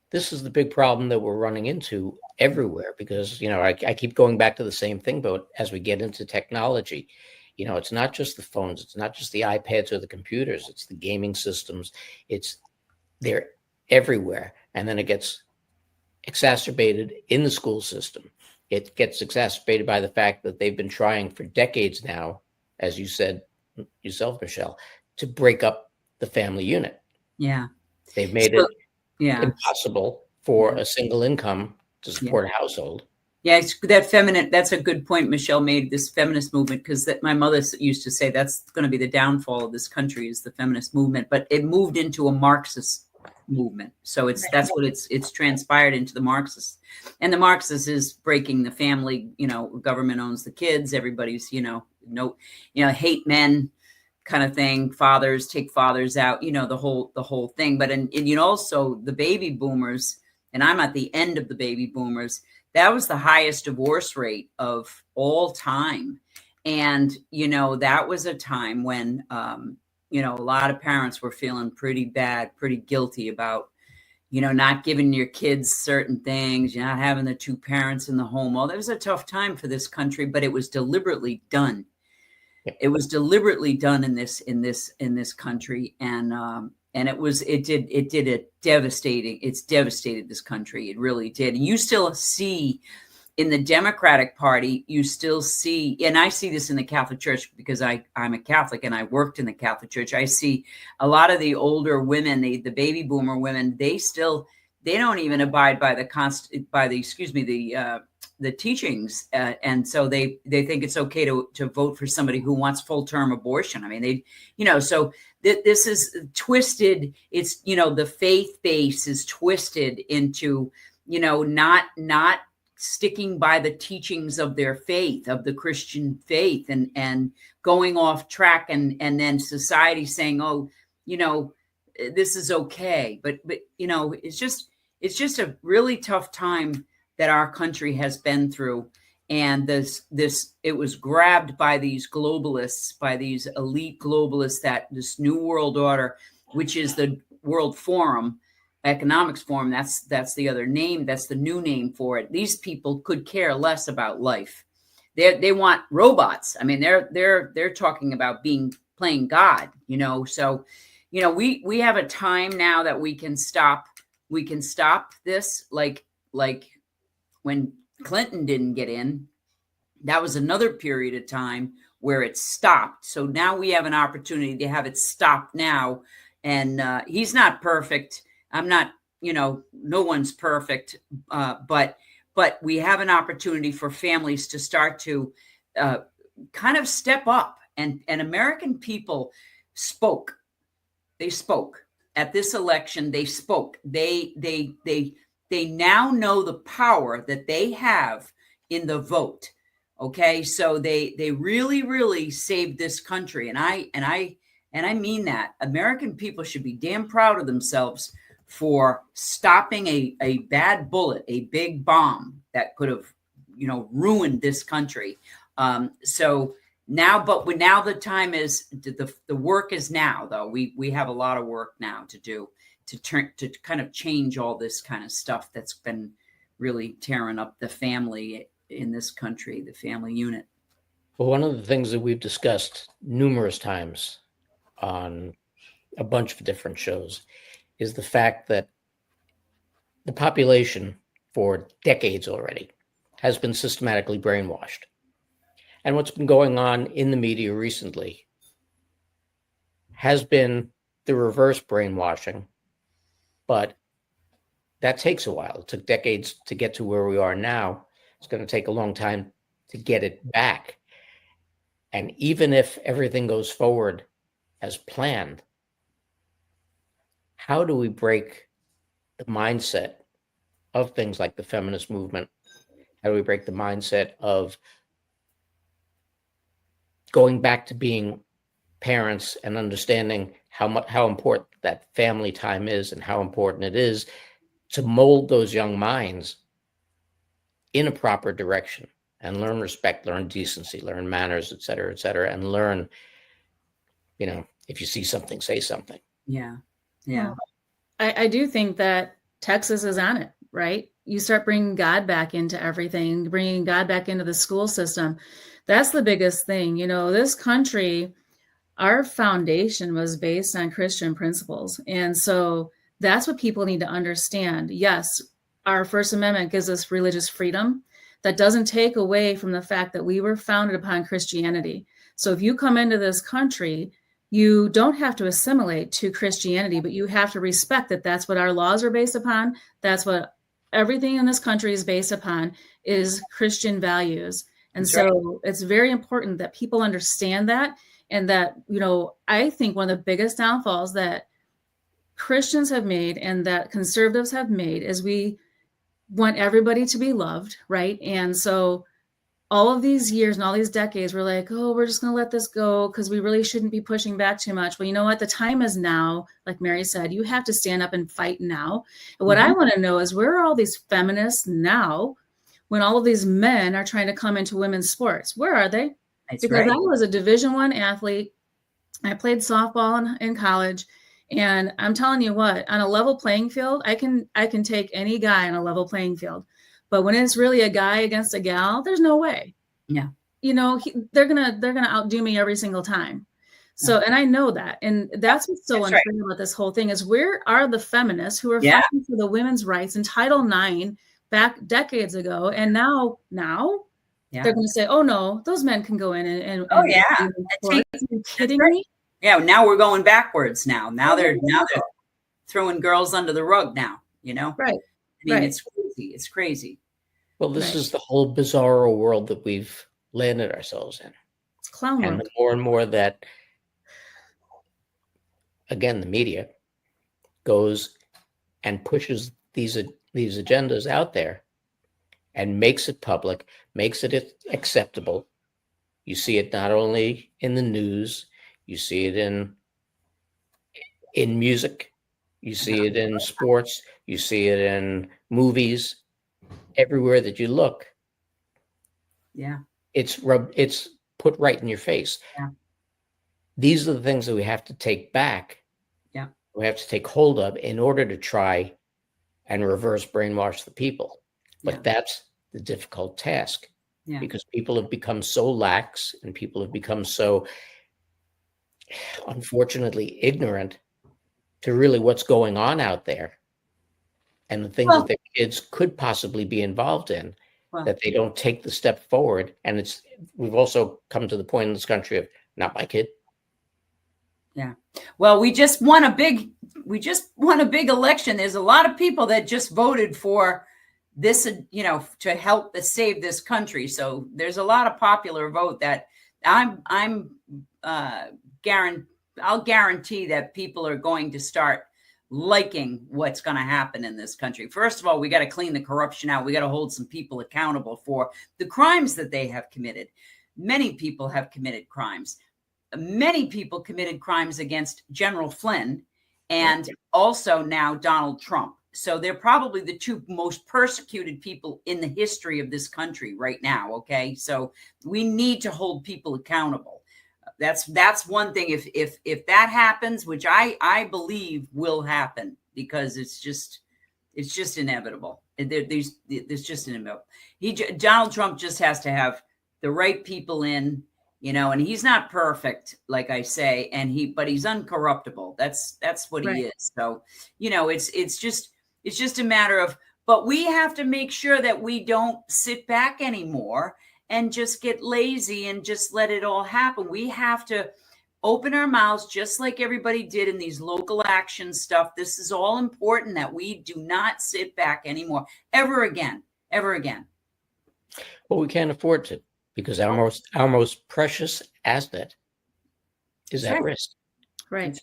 This is the big problem that we're running into everywhere, because, you know, I keep going back to the same thing, but as we get into technology, you know, it's not just the phones, it's not just the iPads or the computers, it's the gaming systems. They're everywhere. And then it gets exacerbated in the school system. It gets exacerbated by the fact that they've been trying for decades now, as you said yourself, Michelle, to break up the family unit. Yeah. They've made it impossible for a single income to support a household. Yeah, that's a good point Michelle made, this feminist movement, because that my mother used to say that's going to be the downfall of this country, is the feminist movement, but it moved into a Marxist movement. So that's what it's transpired into, the Marxists. And the Marxists is breaking the family, you know, government owns the kids, everybody's, hate men kind of thing, fathers, take fathers out, you know, the whole thing. But and also the baby boomers, and I'm at the end of the baby boomers, that was the highest divorce rate of all time. And, you know, that was a time when, a lot of parents were feeling pretty bad, pretty guilty about, you know, not giving your kids certain things, not having the two parents in the home. Well, that was a tough time for this country, but it was deliberately done. It was deliberately done in this country. And it's devastated this country. It really did. And you still see in the Democratic Party, you still see, and I see this in the Catholic Church because I'm a Catholic and I worked in the Catholic Church. I see a lot of the older women, the baby boomer women, they don't even abide by the teachings. And so they think it's okay to vote for somebody who wants full-term abortion. I mean, so this is twisted. It's, the faith base is twisted into, not sticking by the teachings of their faith, of the Christian faith, and going off track, and then society saying, oh, this is okay. But it's just a really tough time that our country has been through. And it was grabbed by these globalists, by these elite globalists, that this new world order, which is the World Economics Forum, that's the other name, that's the new name for it. These people could care less about life. They want robots. I mean, they're talking about playing God, So, we have a time now that we can stop this, like when Clinton didn't get in. That was another period of time where it stopped. So now we have an opportunity to have it stop now. And he's not perfect. I'm not, no one's perfect. But we have an opportunity for families to start to kind of step up. And American people spoke. They spoke at this election. They spoke. They now know the power that they have in the vote. Okay, so they really, really saved this country, and I mean that. American people should be damn proud of themselves for stopping a bad bullet, a big bomb that could have, ruined this country. So now, now the time is, the work is now, though. We have a lot of work now to do to kind of change all this kind of stuff that's been really tearing up the family in this country, the family unit. Well, one of the things that we've discussed numerous times on a bunch of different shows is the fact that the population for decades already has been systematically brainwashed. And what's been going on in the media recently has been the reverse brainwashing, but that takes a while. It took decades to get to where we are now. It's going to take a long time to get it back. And even if everything goes forward as planned, how do we break the mindset of things like the feminist movement? How do we break the mindset of going back to being parents and understanding how important that family time is and how important it is to mold those young minds in a proper direction and learn respect, learn decency, learn manners, et cetera, and learn, if you see something, say something. Yeah. Well, I do think that Texas is on it, right? You start bringing God back into everything, bringing God back into the school system. That's the biggest thing. This country, our foundation was based on Christian principles. And so that's what people need to understand. Yes, our First Amendment gives us religious freedom. That doesn't take away from the fact that we were founded upon Christianity. So if you come into this country, you don't have to assimilate to Christianity, but you have to respect that that's what our laws are based upon. That's what everything in this country is based upon, is Christian values. And so it's very important that people understand that. And that, I think one of the biggest downfalls that Christians have made and that conservatives have made is we want everybody to be loved, right? And so all of these years and all these decades, we're like, oh, we're just going to let this go because we really shouldn't be pushing back too much. Well, you know what? The time is now. Like Mary said, you have to stand up and fight now. And what I want to know is, where are all these feminists now when all of these men are trying to come into women's sports? Where are they? Because I was a Division I athlete. I played softball in college. And I'm telling you what, on a level playing field, I can take any guy on a level playing field. But when it's really a guy against a gal, there's no way. Yeah. They're gonna outdo me every single time. So, and I know that. And that's what's so unfair about this whole thing is, where are the feminists who are fighting for the women's rights in Title IX back decades ago? And now they're going to say, oh no, those men can go in and are you kidding me? Yeah, now we're going backwards now. Now they're throwing girls under the rug now, Right. I mean, it's crazy. It's crazy. Well, this is the whole bizarro world that we've landed ourselves in. It's clown world. And the more and more that, again, the media goes and pushes these agendas out there, and makes it public, makes it acceptable. You see it not only in the news, you see it in music, you see it in sports, you see it in movies, everywhere that you look. Yeah. It's put right in your face. Yeah. These are the things that we have to take back. Yeah. We have to take hold of in order to try and reverse brainwash the people. But that's the difficult task, because people have become so lax and people have become so, unfortunately, ignorant to really what's going on out there and the things that their kids could possibly be involved in, that they don't take the step forward. And we've also come to the point in this country of, not my kid. Yeah. Well, we just won a big election. There's a lot of people that just voted for this, you know, to help save this country. So there's a lot of popular vote that I'll guarantee that people are going to start liking what's going to happen in this country. First of all, we got to clean the corruption out. We got to hold some people accountable for the crimes that they have committed. Many people have committed crimes. Many people committed crimes against General Flynn and also now Donald Trump. So they're probably the two most persecuted people in the history of this country right now. Okay. So we need to hold people accountable. That's one thing. If that happens, which I believe will happen, because it's just inevitable. There's just inevitable. Donald Trump just has to have the right people in, you know, and he's not perfect, like I say, but he's uncorruptible. That's what he is. So, you know, it's just a matter of, but we have to make sure that we don't sit back anymore and just get lazy and just let it all happen. We have to open our mouths just like everybody did in these local action stuff. This is all important, that we do not sit back anymore, ever again. Well, we can't afford to, because our most precious asset is at risk. Right.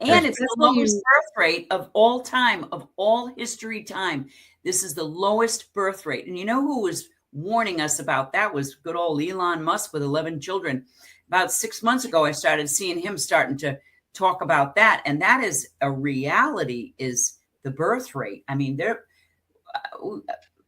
And it's the lowest birth rate of all time, of all history time. This is the lowest birth rate. And you know who was warning us about that was good old Elon Musk with 11 children. About 6 months ago, I started seeing him starting to talk about that. And that is a reality, is the birth rate. I mean,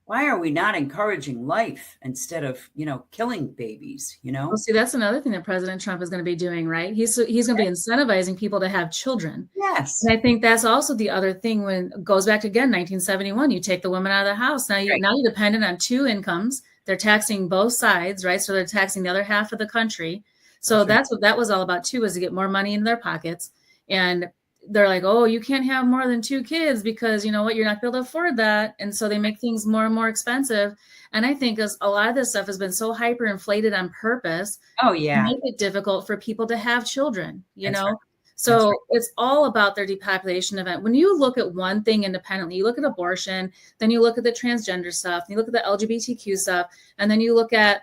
why are we not encouraging life instead of, you know, killing babies, you know? Well, see, that's another thing that President Trump is going to be doing, right? He's going to be incentivizing people to have children. Yes. And I think that's also the other thing, when it goes back to, again, 1971, you take the woman out of the house. Now you're dependent on two incomes. They're taxing both sides, right? So they're taxing the other half of the country. So that's what that was all about too, was to get more money in their pockets. And they're like, oh, you can't have more than 2 kids because, you know what, you're not going to be able to afford that. And so they make things more and more expensive. And I think a lot of this stuff has been so hyperinflated on purpose. Oh, yeah. To make it difficult for people to have children, you know? Right. So it's all about their depopulation event. When you look at one thing independently, you look at abortion, then you look at the transgender stuff, you look at the LGBTQ stuff, and then you look at,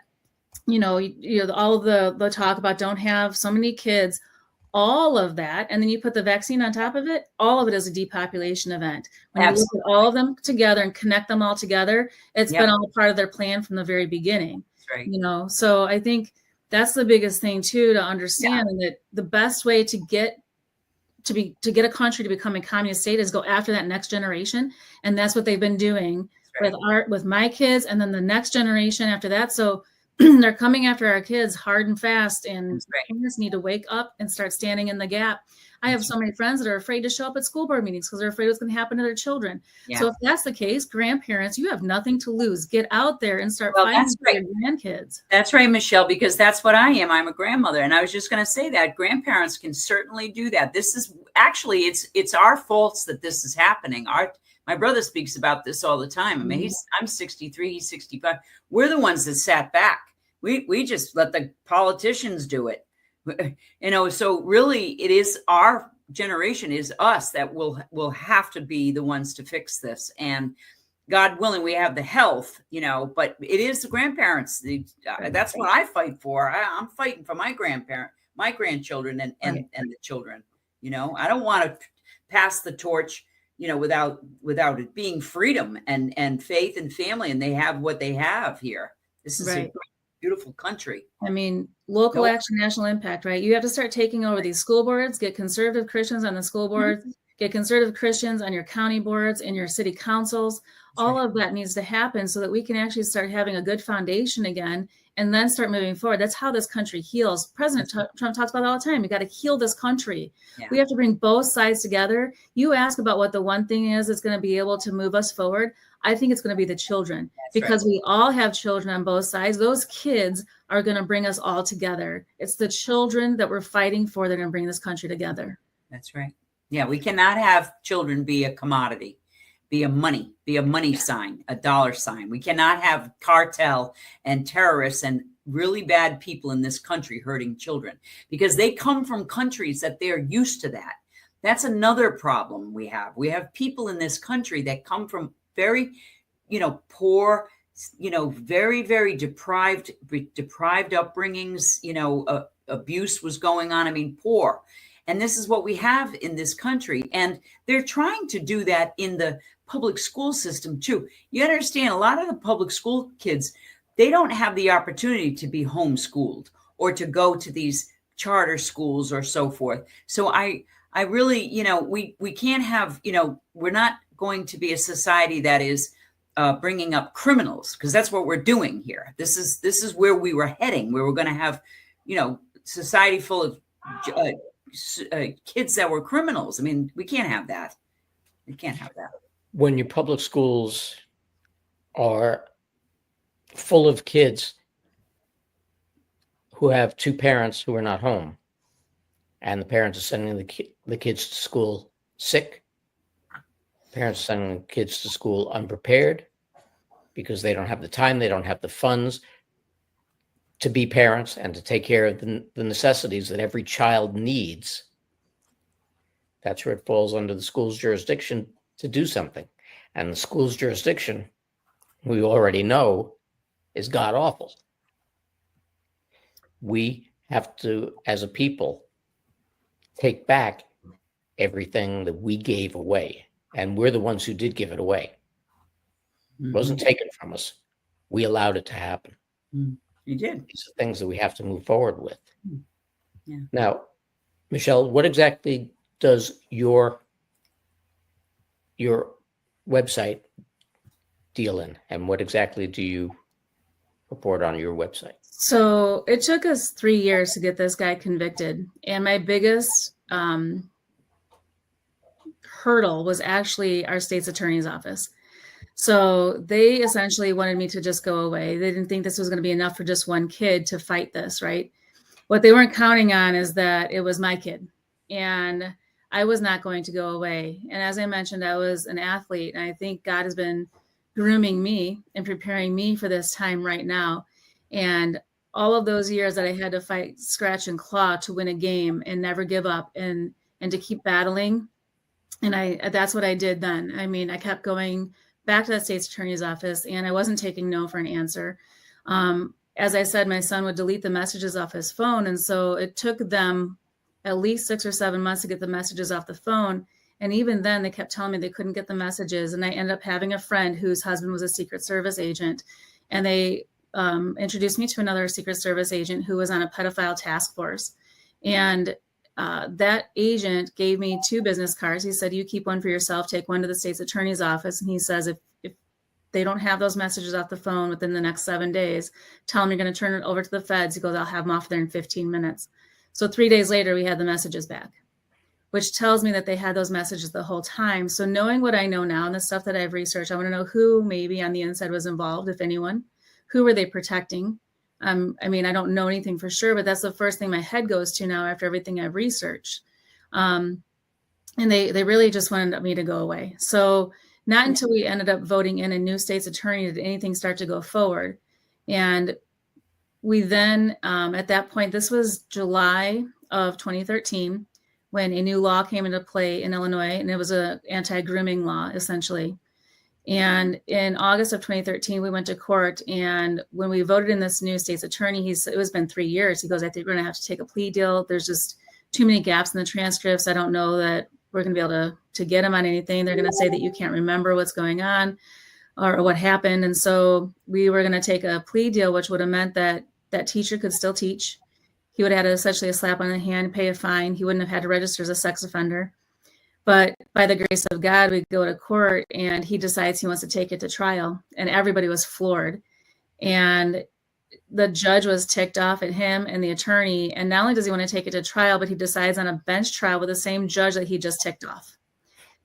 you know, all of the talk about don't have so many kids, all of that, and then you put the vaccine on top of it, all of it is a depopulation event. When you look at all of them together and connect them all together, it's been all part of their plan from the very beginning. That's right. You know, so I think that's the biggest thing too, to understand, and that the best way to get a country to become a communist state is go after that next generation. And that's what they've been doing with my kids, and then the next generation after that. So they're coming after our kids hard and fast, and parents need to wake up and start standing in the gap. I have so many friends that are afraid to show up at school board meetings because they're afraid what's going to happen to their children. Yeah. So if that's the case, grandparents, you have nothing to lose. Get out there and start fighting for your grandkids. That's right, Michelle, because that's what I am. I'm a grandmother. And I was just going to say that grandparents can certainly do that. This is actually, it's our faults that this is happening. My brother speaks about this all the time. I mean, I'm 63, he's 65. We're the ones that sat back. We just let the politicians do it. You know, so really it is our generation, is us, that will have to be the ones to fix this. And God willing, we have the health, you know, but it is the grandparents. That's what I fight for. I'm fighting for my grandchildren and the children. You know, I don't want to pass the torch without it being freedom and faith and family, and they have what they have here. This is a beautiful country. I mean, local action, national impact, right? You have to start taking over these school boards, get conservative Christians on the school boards, get conservative Christians on your county boards and your city councils. All of that needs to happen so that we can actually start having a good foundation again and then start moving forward. That's how this country heals. President Trump talks about it all the time. We got to heal this country. Yeah. We have to bring both sides together. You ask about what the one thing is that's going to be able to move us forward. I think it's going to be the children, because we all have children on both sides. Those kids are going to bring us all together. It's the children that we're fighting for that are going to bring this country together. That's right. Yeah, we cannot have children be a commodity, be a money sign, a dollar sign. We cannot have cartel and terrorists and really bad people in this country hurting children, because they come from countries that they're used to that. That's another problem we have. We have people in this country that come from very, poor, very, very deprived upbringings, abuse was going on. I mean, poor. And this is what we have in this country. And they're trying to do that in the public school system too. You understand, a lot of the public school kids, they don't have the opportunity to be homeschooled or to go to these charter schools or so forth. So I really, we can't have, we're not going to be a society that is bringing up criminals, because that's what we're doing here. This is where we were heading. We were going to have, society full of kids that were criminals. I mean, we can't have that. We can't have that. When your public schools are full of kids who have two parents who are not home, and the parents are sending the kids to school sick, parents are sending kids to school unprepared because they don't have the time, they don't have the funds to be parents and to take care of the necessities that every child needs, that's where it falls under the school's jurisdiction to do something. And the school's jurisdiction, we already know, is god awful. We have to, as a people, take back everything that we gave away. And we're the ones who did give it away. It wasn't taken from us. We allowed it to happen. You did. These are things that we have to move forward with. Yeah. Now, Michelle, what exactly does your website deal in, and what exactly do you report on your website? So it took us 3 years to get this guy convicted. And my biggest hurdle was actually our state's attorney's office. So they essentially wanted me to just go away. They didn't think this was going to be enough for just one kid to fight this, right? What they weren't counting on is that it was my kid, and I was not going to go away. And as I mentioned, I was an athlete, and I think God has been grooming me and preparing me for this time right now. And all of those years that I had to fight scratch and claw to win a game and never give up and to keep battling. And that's what I did then. I mean, I kept going back to that state's attorney's office, and I wasn't taking no for an answer. As I said, my son would delete the messages off his phone. And so it took them at least 6 or 7 months to get the messages off the phone. And even then they kept telling me they couldn't get the messages. And I ended up having a friend whose husband was a Secret Service agent. And they introduced me to another Secret Service agent who was on a pedophile task force. And that agent gave me 2 business cards. He said, you keep one for yourself, take one to the state's attorney's office. And he says, if they don't have those messages off the phone within the next 7 days, tell them you're going to turn it over to the feds. He goes, I'll have them off there in 15 minutes. So 3 days later, we had the messages back, which tells me that they had those messages the whole time. So knowing what I know now and the stuff that I've researched, I want to know who maybe on the inside was involved, if anyone. Who were they protecting? I mean, I don't know anything for sure, but that's the first thing my head goes to now after everything I've researched. And they really just wanted me to go away. So not until we ended up voting in a new state's attorney did anything start to go forward. And we then, at that point, this was July of 2013, when a new law came into play in Illinois, and it was an anti-grooming law, essentially. And in August of 2013, we went to court. And when we voted in this new state's attorney, it was been 3 years. He goes, I think we're going to have to take a plea deal. There's just too many gaps in the transcripts. I don't know that we're going to be able to get him on anything. They're going to say that you can't remember what's going on or what happened. And so we were going to take a plea deal, which would have meant that that teacher could still teach. He would have had essentially a slap on the hand, pay a fine. He wouldn't have had to register as a sex offender. But by the grace of God, we go to court and he decides he wants to take it to trial. And everybody was floored. And the judge was ticked off at him and the attorney. And not only does he want to take it to trial, but he decides on a bench trial with the same judge that he just ticked off.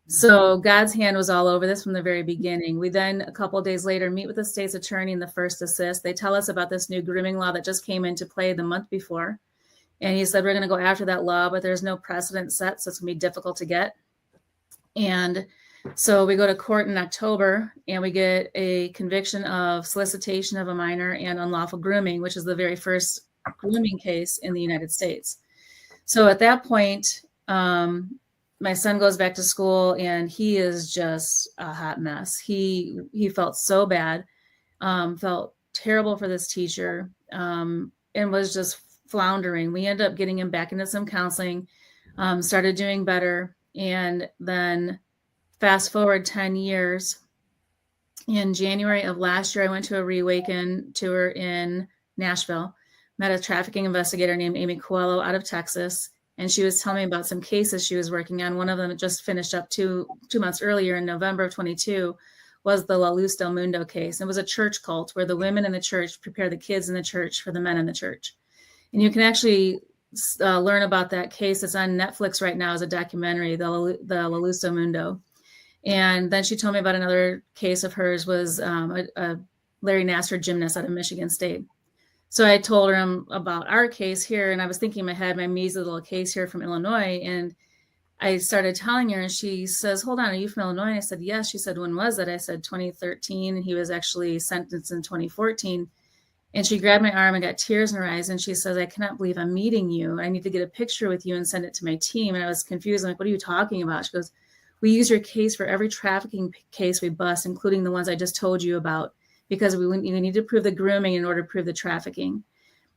So God's hand was all over this from the very beginning. We then, a couple of days later, meet with the state's attorney in the first assist. They tell us about this new grooming law that just came into play the month before. And he said, we're going to go after that law, but there's no precedent set, so it's going to be difficult to get. And so we go to court in October and we get a conviction of solicitation of a minor and unlawful grooming, which is the very first grooming case in the United States. So at that point, my son goes back to school and he is just a hot mess. He felt so bad, felt terrible for this teacher, and was just floundering. We ended up getting him back into some counseling, started doing better. And then fast forward 10 years, in January of last year, I went to a Reawaken tour in Nashville, met a trafficking investigator named Amy Coelho out of Texas. And she was telling me about some cases she was working on. One of them just finished up two months earlier in November of 22 was the La Luz del Mundo case. It was a church cult where the women in the church prepare the kids in the church for the men in the church. And you can actually learn about that case. It's on Netflix right now as a documentary, the La Luz del Mundo. And then she told me about another case of hers was a Larry Nassar gymnast out of Michigan State. So I told her about our case here, and I was thinking in my head, my measly little case here from Illinois. And I started telling her, and she says, hold on, are you from Illinois? And I said, yes. She said, when was it? I said, 2013. And he was actually sentenced in 2014. And she grabbed my arm and got tears in her eyes. And she says, I cannot believe I'm meeting you. I need to get a picture with you and send it to my team. And I was confused. I'm like, what are you talking about? She goes, we use your case for every trafficking case we bust, including the ones I just told you about, because we need to prove the grooming in order to prove the trafficking.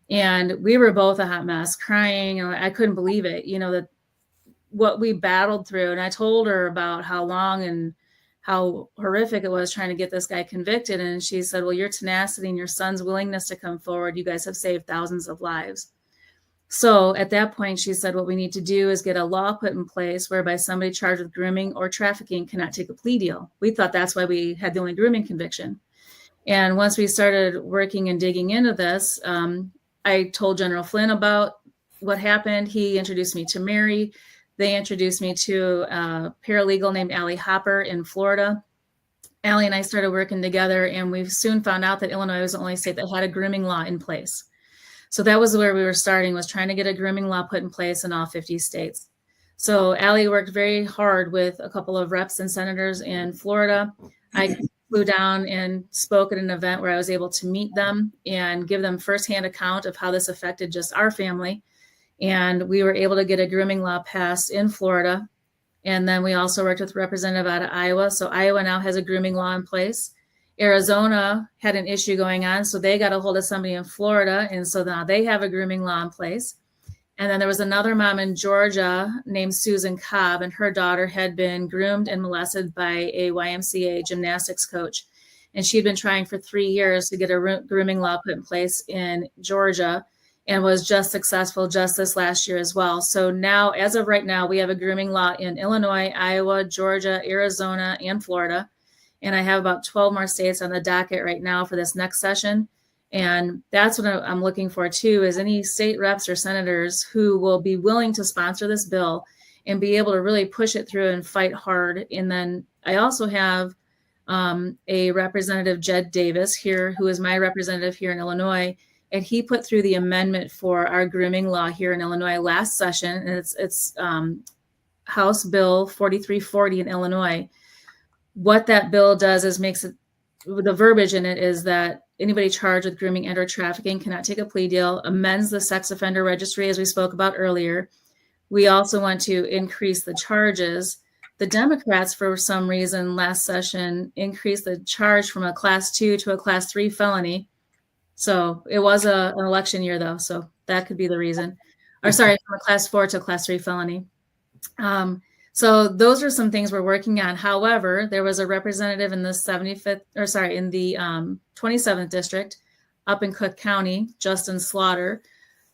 And we were both a hot mess, crying. And I couldn't believe it, that what we battled through. And I told her about how long and how horrific it was trying to get this guy convicted. And she said, well, your tenacity and your son's willingness to come forward, you guys have saved thousands of lives. So at that point, she said, what we need to do is get a law put in place whereby somebody charged with grooming or trafficking cannot take a plea deal. We thought that's why we had the only grooming conviction. And once we started working and digging into this, I told General Flynn about what happened. He introduced me to Mary. They introduced me to a paralegal named Allie Hopper in Florida. Allie and I started working together, and we soon found out that Illinois was the only state that had a grooming law in place. So that was where we were starting, was trying to get a grooming law put in place in all 50 states. So Allie worked very hard with a couple of reps and senators in Florida. I flew down and spoke at an event where I was able to meet them and give them firsthand account of how this affected just our family. And we were able to get a grooming law passed in Florida. And then we also worked with a representative out of Iowa. So Iowa now has a grooming law in place. Arizona had an issue going on, so they got a hold of somebody in Florida. And so now they have a grooming law in place. And then there was another mom in Georgia named Susan Cobb, and her daughter had been groomed and molested by a YMCA gymnastics coach. And she'd been trying for 3 years to get a grooming law put in place in Georgia, and was just successful just this last year as well. So now, as of right now, we have a grooming law in Illinois, Iowa, Georgia, Arizona, and Florida. And I have about 12 more states on the docket right now for this next session. And that's what I'm looking for too, is any state reps or senators who will be willing to sponsor this bill and be able to really push it through and fight hard. And then I also have a representative, Jed Davis here, who is my representative here in Illinois. And he put through the amendment for our grooming law here in Illinois last session. And it's House Bill 4340 in Illinois. What that bill does is makes it, the verbiage in it is that anybody charged with grooming and or trafficking cannot take a plea deal, amends the sex offender registry, as we spoke about earlier. We also want to increase the charges. The Democrats, for some reason, last session increased the charge from a class 2 to a class 3 felony. So it was an election year, though, so that could be the reason. Or sorry, from a class 4 to a class 3 felony. So those are some things we're working on. However, there was a representative in the 27th district up in Cook County, Justin Slaughter.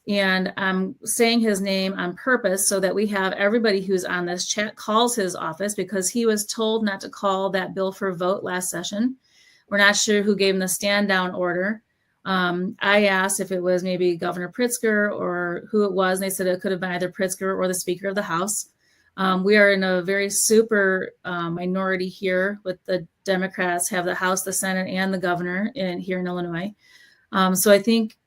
And I'm saying his name on purpose so that we have everybody who's on this chat calls his office, because he was told not to call that bill for vote last session. We're not sure who gave him the stand down order. I asked if it was maybe Governor Pritzker or who it was, and they said it could have been either Pritzker or the Speaker of the House. We are in a very super minority here, with the Democrats have the House, the Senate, and the governor here in Illinois. So I think,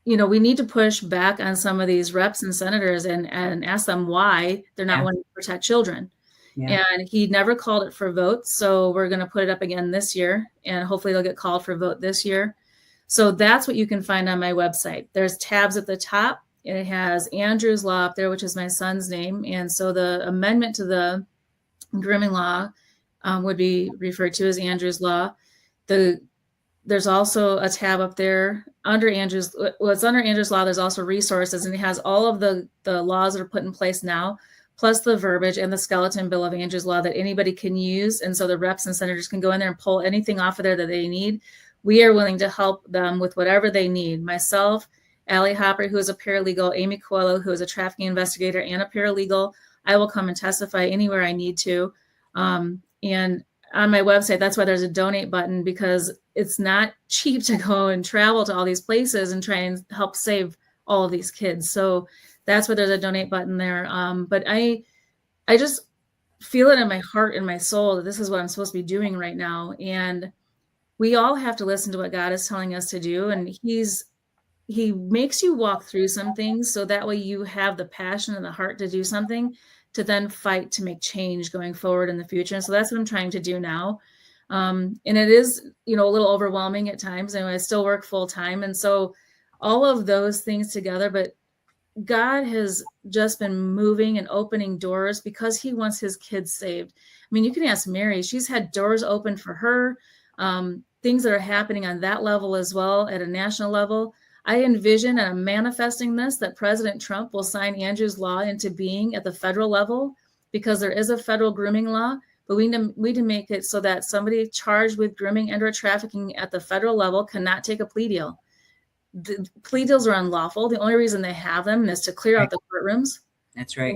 we need to push back on some of these reps and senators and ask them why they're not wanting to protect children. Yeah. And he never called it for vote. So we're going to put it up again this year, and hopefully they'll get called for vote this year. So that's what you can find on my website. There's tabs at the top. It has Andrew's Law up there, which is my son's name. And so the amendment to the grooming law would be referred to as Andrew's Law. There's also a tab up there under Andrew's. It's under Andrew's Law. There's also resources, and it has all of the laws that are put in place now, plus the verbiage and the skeleton bill of Andrew's Law that anybody can use. And so the reps and senators can go in there and pull anything off of there that they need. We are willing to help them with whatever they need. Myself, Allie Hopper, who is a paralegal, Amy Coelho, who is a trafficking investigator and a paralegal. I will come and testify anywhere I need to. And on my website, that's why there's a donate button, because it's not cheap to go and travel to all these places and try and help save all of these kids. So that's why there's a donate button there. But I just feel it in my heart and my soul that this is what I'm supposed to be doing right now. And we all have to listen to what God is telling us to do. And he makes you walk through some things so that way you have the passion and the heart to do something, to then fight to make change going forward in the future. And so that's what I'm trying to do now. And it is, a little overwhelming at times, and I still work full time. And so all of those things together, but God has just been moving and opening doors because he wants his kids saved. I mean, you can ask Mary, she's had doors open for her, things that are happening on that level as well at a national level. I envision, and I'm manifesting this, that President Trump will sign Andrew's Law into being at the federal level, because there is a federal grooming law, but we need to make it so that somebody charged with grooming and or trafficking at the federal level cannot take a plea deal. The plea deals are unlawful. The only reason they have them is to clear out the courtrooms. That's right.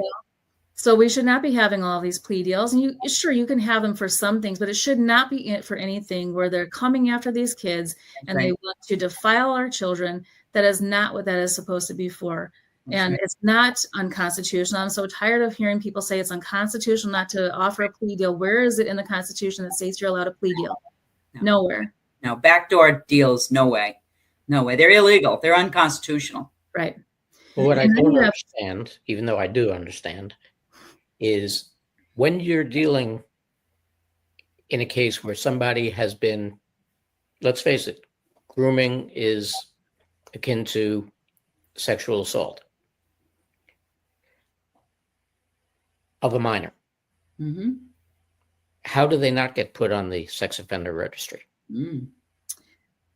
So we should not be having all these plea deals. And you can have them for some things, but it should not be it for anything where they're coming after these kids and they want to defile our children. That is not what that is supposed to be for. And it's not unconstitutional. I'm so tired of hearing people say it's unconstitutional not to offer a plea deal. Where is it in the Constitution that states you're allowed a plea deal? Nowhere. No, backdoor deals, no way. No way. They're illegal. They're unconstitutional. Right. Well, what I don't understand, even though I do understand, is when you're dealing in a case where somebody has been, let's face it, grooming is akin to sexual assault of a minor. Mm-hmm. How do they not get put on the sex offender registry? Mm.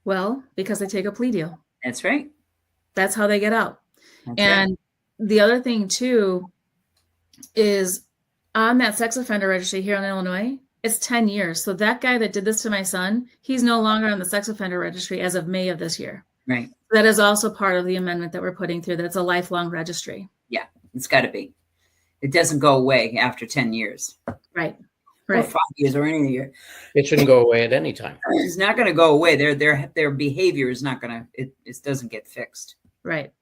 Well, because they take a plea deal. That's right. That's how they get out. That's and right. The other thing too is on that sex offender registry here in Illinois, it's 10 years. So that guy that did this to my son, he's no longer on the sex offender registry as of May of this year. Right. That is also part of the amendment that we're putting through. That's a lifelong registry. Yeah, it's got to be. It doesn't go away after 10 years. Right. Or 5 years or any year. It shouldn't go away at any time. It's not going to go away. Their behavior is not going to, it doesn't get fixed. Right.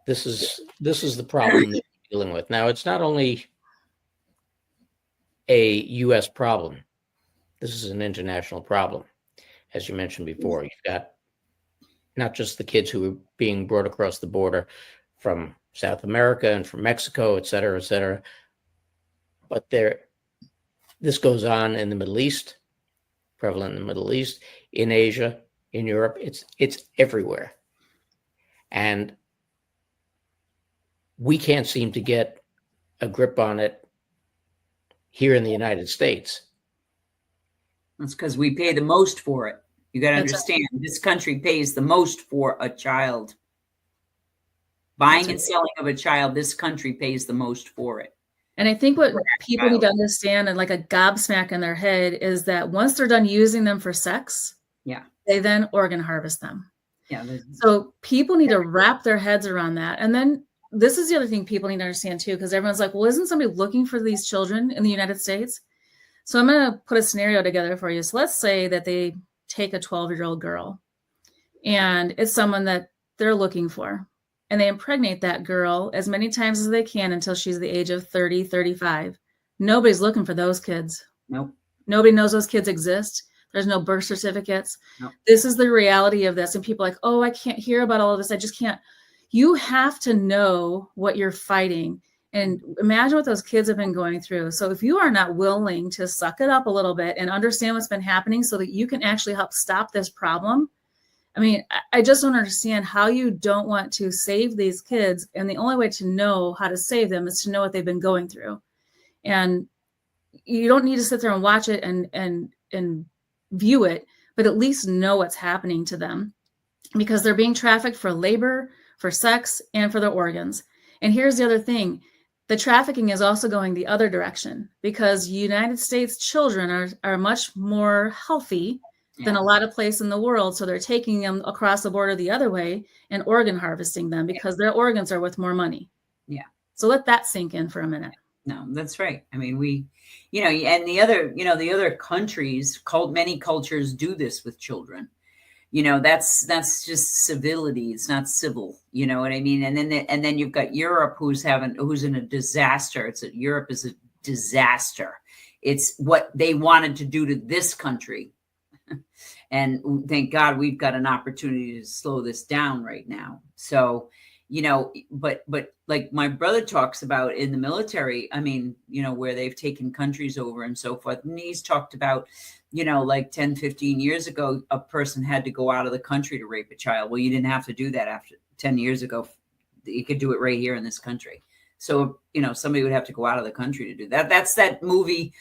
This is the problem that we're dealing with. Now, it's not only a U.S. problem. This is an international problem. As you mentioned before, you've got not just the kids who are being brought across the border from South America and from Mexico, et cetera, but this goes on in the Middle East, prevalent in the Middle East, in Asia, in Europe. It's everywhere. And we can't seem to get a grip on it here in the United States. That's because we pay the most for it. You got to understand, this country pays the most for a child. Buying and selling of a child, this country pays the most for it. And I think what people need to understand, and like a gobsmack in their head, is that once they're done using them for sex, they then organ harvest them. So people need to wrap their heads around that. And then this is the other thing people need to understand too, because everyone's like, well, isn't somebody looking for these children in the United States? So I'm going to put a scenario together for you. So let's say that they take a 12-year-old girl and it's someone that they're looking for. And they impregnate that girl as many times as they can until she's the age of 30, 35. Nobody's looking for those kids. Nope. Nobody knows those kids exist. There's no birth certificates. Nope. This is the reality of this. And people are like, oh, I can't hear about all of this. I just can't. You have to know what you're fighting. And imagine what those kids have been going through. So if you are not willing to suck it up a little bit and understand what's been happening so that you can actually help stop this problem, I mean, I just don't understand how you don't want to save these kids. And the only way to know how to save them is to know what they've been going through. And you don't need to sit there and watch it and view it, but at least know what's happening to them, because they're being trafficked for labor, for sex, and for their organs. And here's the other thing. The trafficking is also going the other direction, because United States children are much more healthy than a lot of places in the world. So they're taking them across the border the other way and organ harvesting them because their organs are worth more money. Yeah. So let that sink in for a minute. No, that's right. I mean, and the other countries, many cultures do this with children. That's just civility. It's not civil. You know what I mean? And then you've got Europe who's in a disaster. Europe is a disaster. It's what they wanted to do to this country. And thank God we've got an opportunity to slow this down right now. So, but like my brother talks about in the military, I mean, where they've taken countries over and so forth. And he's talked about, like 10, 15 years ago, a person had to go out of the country to rape a child. Well, you didn't have to do that after 10 years ago. You could do it right here in this country. So, somebody would have to go out of the country to do that. That's that movie,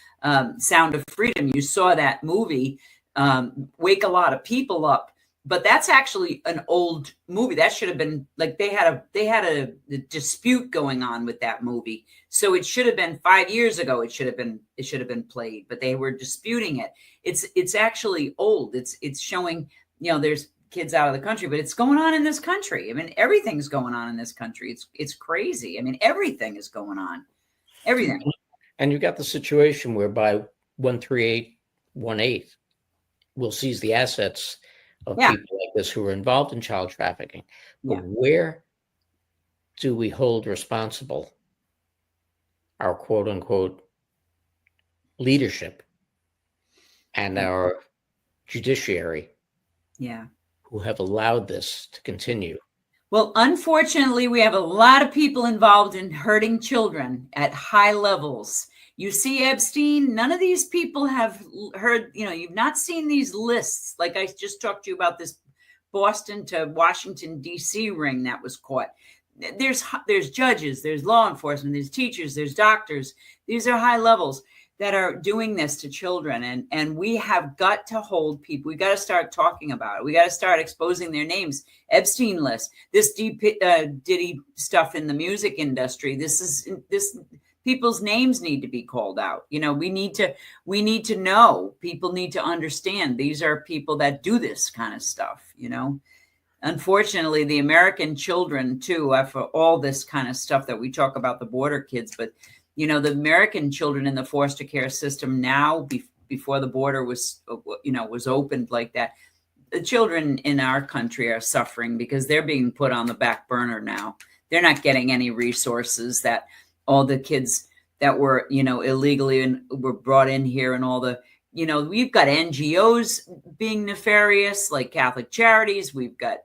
Sound of Freedom. You saw that movie, wake a lot of people up, but that's actually an old movie. That should have been like, they had a dispute going on with that movie. So it should have been 5 years ago. It should have been played, but they were disputing it. It's actually old. It's showing, there's kids out of the country, but it's going on in this country. I mean, everything's going on in this country. It's crazy. I mean, everything is going on, everything. And you got the situation whereby 13818 will seize the assets of people like this who are involved in child trafficking. But where do we hold responsible our quote unquote leadership and our judiciary who have allowed this to continue? Well, unfortunately, we have a lot of people involved in hurting children at high levels. You see Epstein, none of these people have heard, you've not seen these lists. Like I just talked to you about this Boston to Washington, D.C. ring that was caught. There's judges, there's law enforcement, there's teachers, there's doctors. These are high levels that are doing this to children. And we have got to hold people. We got to start talking about it. We got to start exposing their names. Epstein list, this Diddy stuff in the music industry. This people's names need to be called out. We need to know. People need to understand these are people that do this kind of stuff. Unfortunately, the American children too, for all this kind of stuff that we talk about, the border kids, but the American children in the foster care system now, before the border was opened like that, the children in our country are suffering because they're being put on the back burner now. They're not getting any resources that all the kids that were, illegally and were brought in here, and all the, we've got NGOs being nefarious, like Catholic Charities. We've got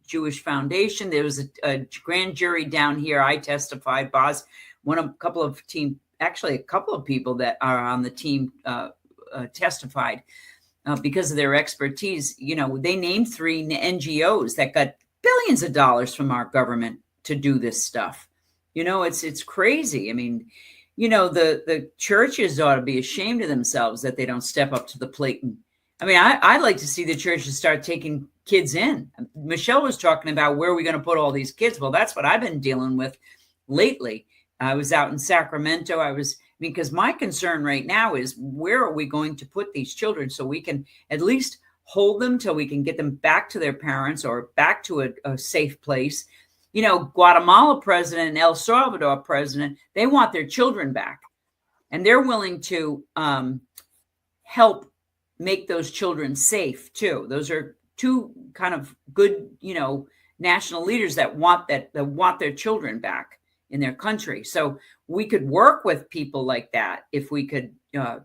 Jewish Foundation. There was a grand jury down here. I testified, Boz, a couple of people that are on the team testified because of their expertise. They named 3 NGOs that got billions of dollars from our government to do this stuff. It's crazy. I mean, the churches ought to be ashamed of themselves that they don't step up to the plate. And I mean, I'd like to see the churches start taking kids in. Michelle was talking about where are we going to put all these kids? Well, that's what I've been dealing with lately. I was out in Sacramento. Because my concern right now is, where are we going to put these children so we can at least hold them till we can get them back to their parents or back to a safe place. Guatemala president and El Salvador president, they want their children back, and they're willing to help make those children safe too. Those are two kind of good, national leaders that want their children back in their country. So we could work with people like that if we could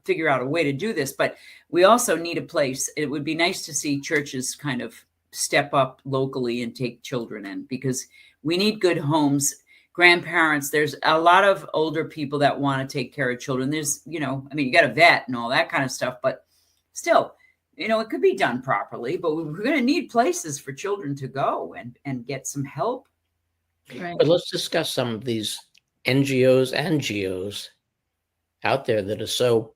figure out a way to do this. But we also need a place. It would be nice to see churches kind of step up locally and take children in, because we need good homes. Grandparents, there's a lot of older people that want to take care of children. There's, you got a vet and all that kind of stuff, but still, it could be done properly. But we're going to need places for children to go and get some help. Right. But let's discuss some of these NGOs and GOs out there that are so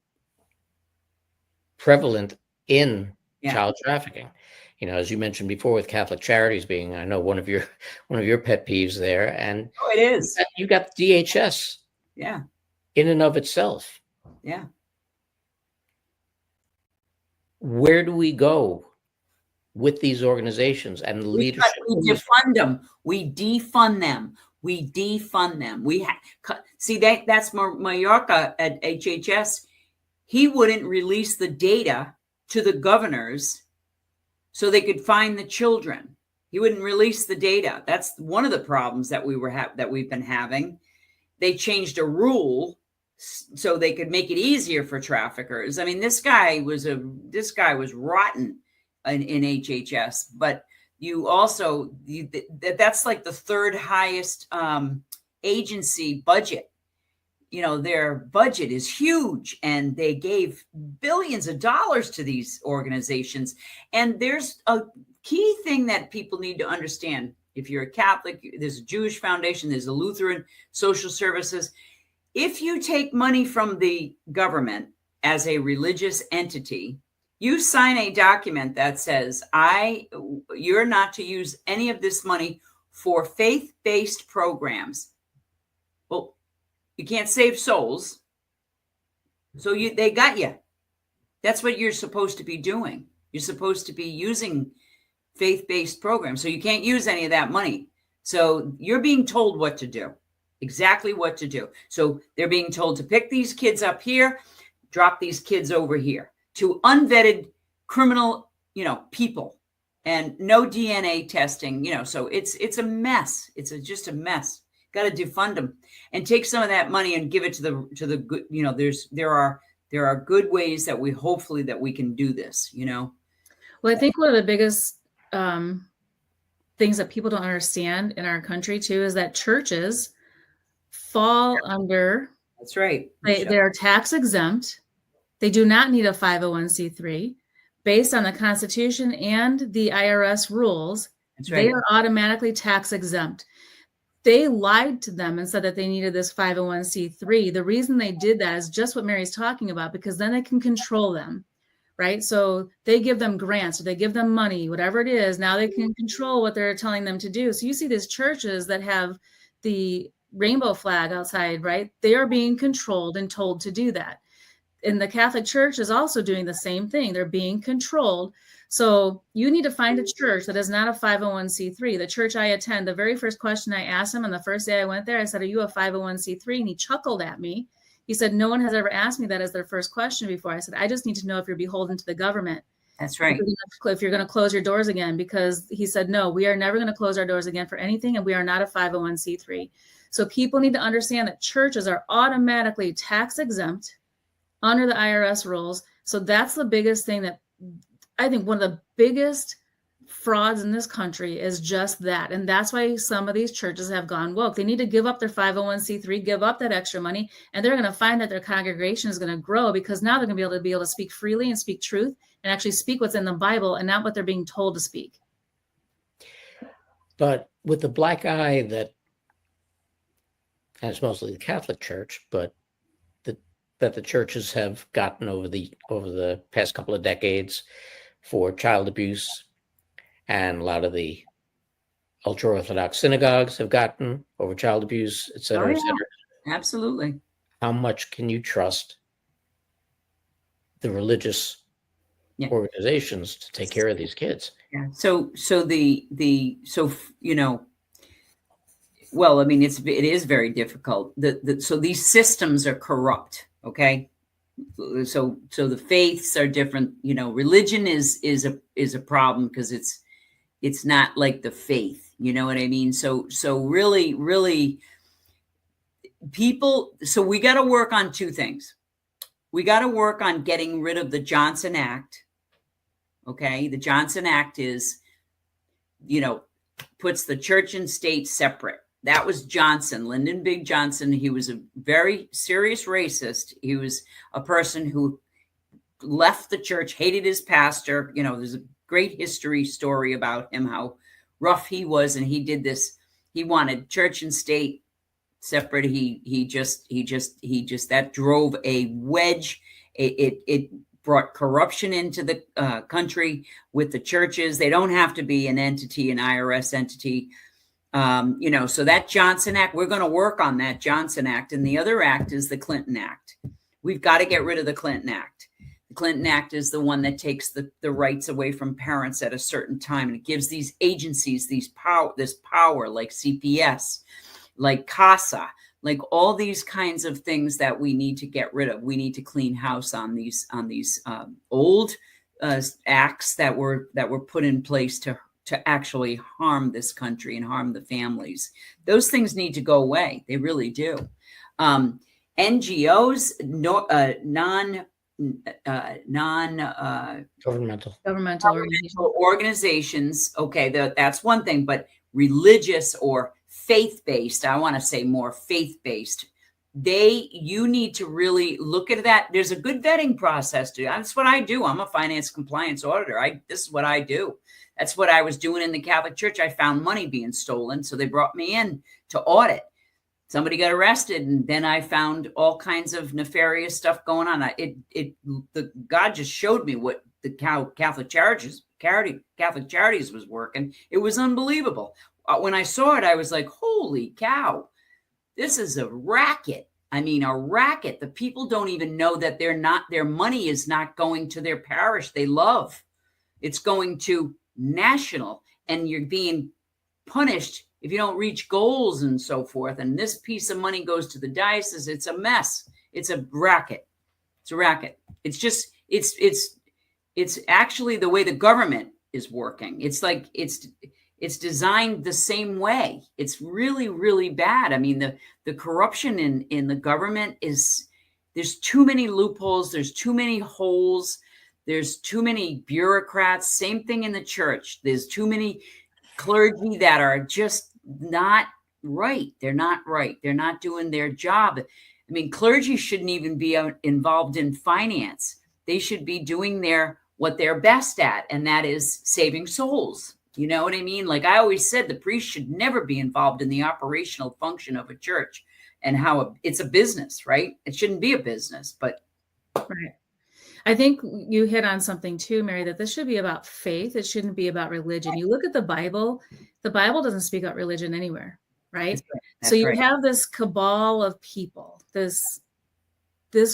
prevalent in child trafficking. As you mentioned before, with Catholic Charities being, I know, one of your pet peeves there, and it is. You got DHS. Yeah. In and of itself. Yeah. Where do we go with these organizations and the leadership? We defund them. We defund them. We see that's Mallorca at HHS. He wouldn't release the data to the governors so they could find the children. He wouldn't release the data. That's one of the problems that we've been having. They changed a rule so they could make it easier for traffickers. I mean, this guy was rotten in HHS, but you also, that's like the third highest agency budget. Their budget is huge, and they gave billions of dollars to these organizations. And there's a key thing that people need to understand. If you're a Catholic, there's a Jewish foundation, there's a Lutheran social services. If you take money from the government as a religious entity, you sign a document that says, you're not to use any of this money for faith-based programs. Well, you can't save souls. So they got you. That's what you're supposed to be doing. You're supposed to be using faith-based programs. So you can't use any of that money. So you're being told what to do, exactly what to do. So they're being told to pick these kids up here, drop these kids over here, to unvetted criminal, people, and no DNA testing, so it's a mess. It's just a mess. Got to defund them and take some of that money and give it to the good. There are good ways that we can do this. Well, I think one of the biggest things that people don't understand in our country too is that churches fall under. That's right. They're tax exempt. They do not need a 501c3 based on the Constitution and the IRS rules. That's right. They are automatically tax exempt. They lied to them and said that they needed this 501c3. The reason they did that is just what Mary's talking about, because then they can control them, right? So they give them grants, or they give them money, whatever it is. Now they can control what they're telling them to do. So you see these churches that have the rainbow flag outside, right? They are being controlled and told to do that. And the Catholic Church is also doing the same thing. They're being controlled. So you need to find a church that is not a 501c3. The church I attend, the very first question I asked him on the first day I went there, I said, "Are you a 501c3? And he chuckled at me. He said, "No one has ever asked me that as their first question before." I said, "I just need to know if you're beholden to the government." That's right. If you're going to close your doors again, because he said, "No, we are never going to close our doors again for anything. And we are not a 501c3. So people need to understand that churches are automatically tax exempt under the IRS rules. So that's the biggest thing that I think one of the biggest frauds in this country is just that. And that's why some of these churches have gone woke. They need to give up their 501c3, give up that extra money, and they're going to find that their congregation is going to grow, because now they're going to be able to speak freely and speak truth and actually speak what's in the Bible and not what they're being told to speak. But with the black eye that, and it's mostly the Catholic Church, but that the churches have gotten over the past couple of decades for child abuse, and a lot of the ultra-Orthodox synagogues have gotten over child abuse, et cetera, et cetera. Absolutely. how much can you trust the religious Yeah. organizations to take care of these kids? Yeah. So well, I mean, it is very difficult. So these systems are corrupt. Okay. So the faiths are different. Religion is a problem because it's not like the faith. You know what I mean? So really people. So we got to work on two things. We got to work on getting rid of the Johnson Act. Okay. The Johnson Act is, puts the church and state separate. That was Johnson, Lyndon Big Johnson. He was a very serious racist. He was a person who left the church, hated his pastor. There's a great history story about him, how rough he was. And he did this. He wanted church and state separate. He just that drove a wedge. It brought corruption into the country with the churches. They don't have to be an entity, an IRS entity. So that Johnson Act, we're going to work on that Johnson Act. And the other act is the Clinton Act. We've got to get rid of the Clinton Act. The Clinton Act is the one that takes the rights away from parents at a certain time. And it gives these agencies this power like CPS, like CASA, like all these kinds of things that we need to get rid of. We need to clean house on these old acts that were put in place to actually harm this country and harm the families. Those things need to go away. They really do. NGOs, Governmental organizations. Okay, that's one thing, but religious or faith-based, I want to say more faith-based, you need to really look at that. There's a good vetting process to. That's what I do. I'm a finance compliance auditor. This is what I do. That's what I was doing in the Catholic Church. I found money being stolen, so they brought me in to audit. Somebody got arrested, and then I found all kinds of nefarious stuff going on. God just showed me what the Catholic Charities was working. It was unbelievable. When I saw it, I was like, "Holy cow! This is a racket." I mean, a racket. The people don't even know that their money is not going to their parish they love. It's going to national, and you're being punished if you don't reach goals and so forth. And this piece of money goes to the diocese. It's a mess. It's a racket. It's a racket. It's just, it's actually the way the government is working. It's like, it's designed the same way. It's really, really bad. I mean, the corruption in the government there's too many loopholes. There's too many holes. There's too many bureaucrats. Same thing in the church. There's too many clergy that are just not right. They're not right. They're not doing their job. I mean, clergy shouldn't even be involved in finance. They should be doing what they're best at, and that is saving souls. You know what I mean? Like I always said, the priest should never be involved in the operational function of a church and how it's a business, right? It shouldn't be a business, but. Right. I think you hit on something too, Mary, that this should be about faith. It shouldn't be about religion. You look at the Bible doesn't speak about religion anywhere, right? So you have this cabal of people, this